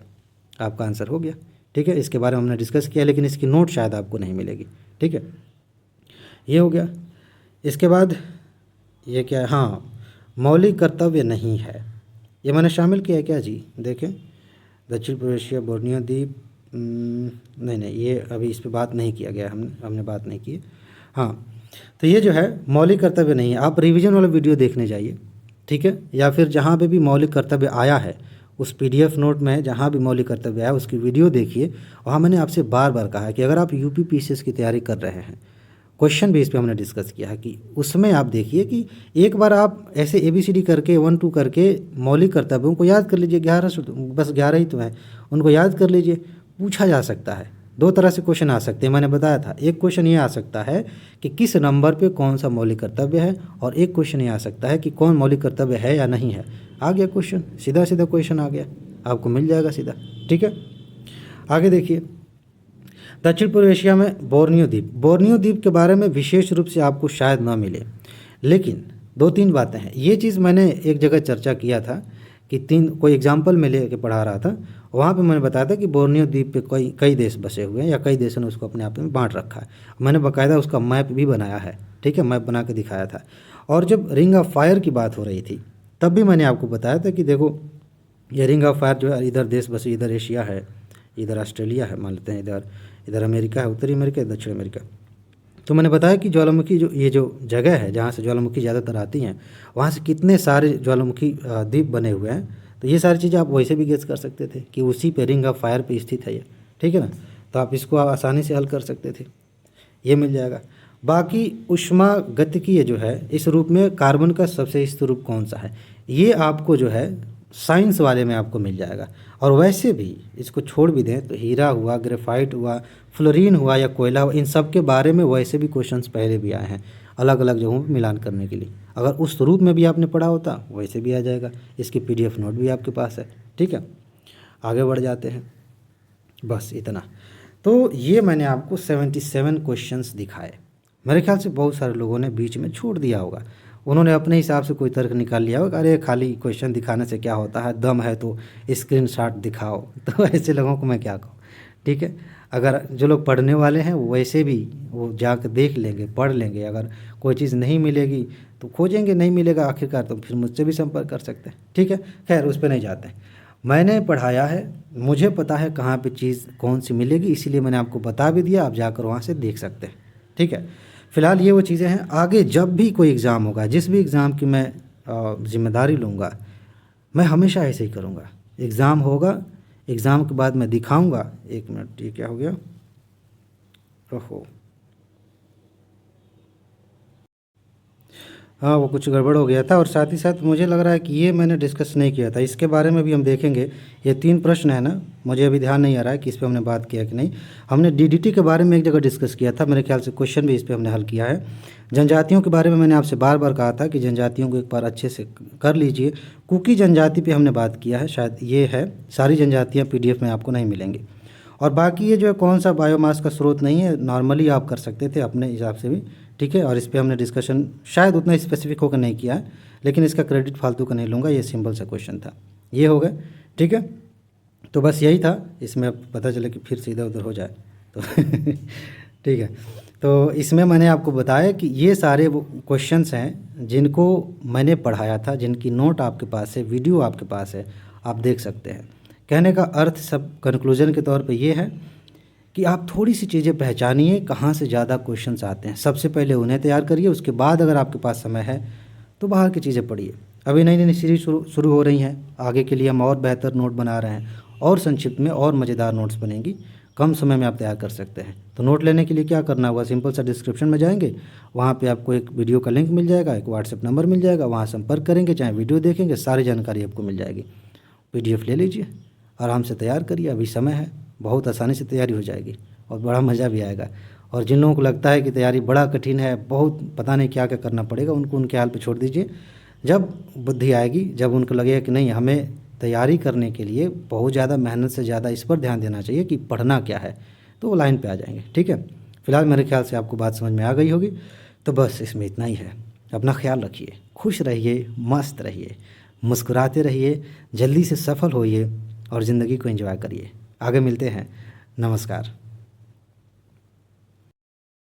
आपका आंसर हो गया। ठीक है, इसके बारे में हमने डिस्कस किया, लेकिन इसकी नोट शायद आपको नहीं मिलेगी। ठीक है, ये हो गया। इसके बाद ये क्या है, हाँ मौलिक कर्तव्य नहीं है, ये मैंने शामिल किया है क्या जी, देखें दक्षिण पूर्व एशिया, बोर्नियो द्वीप, नहीं ये अभी इस पे बात नहीं किया गया, हमने बात नहीं की। हाँ, तो ये जो है मौलिक कर्तव्य नहीं है, आप रिवीजन वाला वीडियो देखने जाइए। ठीक है, या फिर जहाँ पे भी मौलिक कर्तव्य आया है उस पीडीएफ नोट में जहाँ भी मौलिक कर्तव्य आया उसकी वीडियो देखिए। वहाँ मैंने आपसे बार बार कहा है कि अगर आप यूपीपीसीएस की तैयारी कर रहे हैं, क्वेश्चन भी इस पर हमने डिस्कस किया है कि उसमें आप देखिए कि एक बार आप ऐसे ABCD करके 1-2 करके मौलिक कर्तव्यों को याद कर लीजिए, 11 बस 11 ही तो हैं, उनको याद कर लीजिए, पूछा जा सकता है। दो तरह से क्वेश्चन आ सकते हैं, मैंने बताया था। एक क्वेश्चन ये आ सकता है कि किस नंबर पे कौन सा मौलिक कर्तव्य है, और एक क्वेश्चन ये आ सकता है कि कौन मौलिक कर्तव्य है या नहीं है। आ गया क्वेश्चन, सीधा सीधा क्वेश्चन आ गया, आपको मिल जाएगा सीधा। ठीक है, आगे देखिए। दक्षिण पूर्व एशिया में बोर्नियो द्वीप, बोर्नियो द्वीप के बारे में विशेष रूप से आपको शायद ना मिले, लेकिन दो तीन बातें हैं। ये चीज़ मैंने एक जगह चर्चा किया था कि कोई एग्जाम्पल में लेके पढ़ा रहा था, वहाँ पे मैंने बताया था कि बोर्नियो द्वीप पे कई देश बसे हुए हैं, या कई देशों ने उसको अपने आप में बांट रखा है। मैंने बाकायदा उसका मैप भी बनाया है, ठीक है, मैप बना के दिखाया था। और जब रिंग ऑफ फायर की बात हो रही थी तब भी मैंने आपको बताया था कि देखो ये रिंग ऑफ फायर जो है, इधर देश बसे, इधर एशिया है, इधर ऑस्ट्रेलिया है, मान लेते हैं इधर अमेरिका है, उत्तरी अमेरिका, दक्षिण अमेरिका। तो मैंने बताया कि ज्वालामुखी ये जो जगह है जहाँ से ज्वालामुखी ज़्यादातर आती हैं, वहाँ से कितने सारे ज्वालामुखी द्वीप बने हुए हैं। तो ये सारी चीज़ें आप वैसे भी गेस कर सकते थे कि उसी पे रिंग ऑफ फायर पे स्थित है ये, ठीक है ना। तो आप इसको आसानी से हल कर सकते थे, ये मिल जाएगा। बाकी ऊष्मागतिकीय जो है इस रूप में कार्बन का सबसे स्थिर रूप कौन सा है, ये आपको जो है साइंस वाले में आपको मिल जाएगा। और वैसे भी इसको छोड़ भी दें तो हीरा हुआ, ग्रेफाइट हुआ, फ्लोरीन हुआ या कोयला हुआ, इन सब के बारे में वैसे भी क्वेश्चंस पहले भी आए हैं अलग अलग जगहों पर मिलान करने के लिए। अगर उस रूप में भी आपने पढ़ा होता वैसे भी आ जाएगा। इसकी PDF नोट भी आपके पास है, ठीक है। आगे बढ़ जाते हैं, बस इतना। तो ये मैंने आपको 77 क्वेश्चंस दिखाए। मेरे ख्याल से बहुत सारे लोगों ने बीच में छोड़ दिया होगा, उन्होंने अपने हिसाब से कोई तर्क निकाल लिया होगा, अरे खाली क्वेश्चन दिखाने से क्या होता है, दम है तो स्क्रीनशॉट दिखाओ। तो ऐसे लोगों को मैं क्या कहूँ, ठीक है। अगर जो लोग पढ़ने वाले हैं वो वैसे भी वो जाकर देख लेंगे, पढ़ लेंगे। अगर कोई चीज़ नहीं मिलेगी तो खोजेंगे, नहीं मिलेगा आखिरकार तो फिर मुझसे भी संपर्क कर सकते हैं, ठीक है। खैर उस पर नहीं जाते हैं। मैंने पढ़ाया है, मुझे पता है कहाँ पे चीज़ कौन सी मिलेगी, इसीलिए मैंने आपको बता भी दिया, आप जाकर वहाँ से देख सकते हैं, ठीक है। फ़िलहाल ये वो चीज़ें हैं। आगे जब भी कोई एग्ज़ाम होगा, जिस भी एग्ज़ाम की मैं जिम्मेदारी लूँगा, मैं हमेशा ऐसे ही करूँगा। एग्ज़ाम होगा, एग्ज़ाम के बाद मैं दिखाऊँगा। एक मिनट, ये क्या हो गया, ओहो, हाँ वो कुछ गड़बड़ हो गया था। और साथ ही साथ मुझे लग रहा है कि ये मैंने डिस्कस नहीं किया था, इसके बारे में भी हम देखेंगे। ये 3 प्रश्न है ना, मुझे अभी ध्यान नहीं आ रहा है कि इस पे हमने बात किया कि नहीं। हमने DDT के बारे में एक जगह डिस्कस किया था, मेरे ख्याल से क्वेश्चन भी इस पे हमने हल किया है। जनजातियों के बारे में मैंने आपसे बार बार कहा था कि जनजातियों को एक बार अच्छे से कर लीजिए। कुकी जनजाति पर हमने बात किया है, शायद ये है। सारी जनजातियाँ PDF में आपको नहीं मिलेंगी। और बाकी ये जो है कौन सा बायोमास का स्रोत नहीं है, नॉर्मली आप कर सकते थे अपने हिसाब से भी, ठीक है। और इस पे हमने डिस्कशन शायद उतना स्पेसिफिक होकर नहीं किया है, लेकिन इसका क्रेडिट फालतू का नहीं लूँगा, ये सिंपल सा क्वेश्चन था। ये हो गया, ठीक है। तो बस यही था, इसमें अब पता चले कि फिर से इधर उधर हो जाए तो ठीक है। तो इसमें मैंने आपको बताया कि ये सारे वो क्वेश्चंस हैं जिनको मैंने पढ़ाया था, जिनकी नोट आपके पास है, वीडियो आपके पास है, आप देख सकते हैं। कहने का अर्थ सब कंक्लूजन के तौर पे ये है कि आप थोड़ी सी चीज़ें पहचानिए, कहाँ से ज़्यादा क्वेश्चंस आते हैं, सबसे पहले उन्हें तैयार करिए। उसके बाद अगर आपके पास समय है तो बाहर की चीज़ें पढ़िए। अभी नई नई सीरीज शुरू हो रही हैं, आगे के लिए हम और बेहतर नोट बना रहे हैं, और संक्षिप्त में और मज़ेदार नोट्स बनेंगी, कम समय में आप तैयार कर सकते हैं। तो नोट लेने के लिए क्या करना होगा, सिंपल सा डिस्क्रिप्शन में जाएंगे, वहाँ पे आपको एक वीडियो का लिंक मिल जाएगा, एक WhatsApp नंबर मिल जाएगा, वहाँ संपर्क करेंगे, चाहे वीडियो देखेंगे, सारी जानकारी आपको मिल जाएगी। PDF ले लीजिए, आराम से तैयार करिए, अभी समय है, बहुत आसानी से तैयारी हो जाएगी और बड़ा मज़ा भी आएगा। और जिन लोगों को लगता है कि तैयारी बड़ा कठिन है, बहुत पता नहीं क्या क्या करना पड़ेगा, उनको उनके हाल पे छोड़ दीजिए। जब बुद्धि आएगी, जब उनको लगेगा कि नहीं हमें तैयारी करने के लिए बहुत ज़्यादा मेहनत से ज़्यादा इस पर ध्यान देना चाहिए कि पढ़ना क्या है, तो वो लाइन पे आ जाएंगे, ठीक है। फिलहाल मेरे ख्याल से आपको बात समझ में आ गई होगी। तो बस इसमें इतना ही है। अपना ख्याल रखिए, खुश रहिए, मस्त रहिए, मुस्कुराते रहिए, जल्दी से सफल होइए और ज़िंदगी को एंजॉय करिए। आगे मिलते हैं, नमस्कार।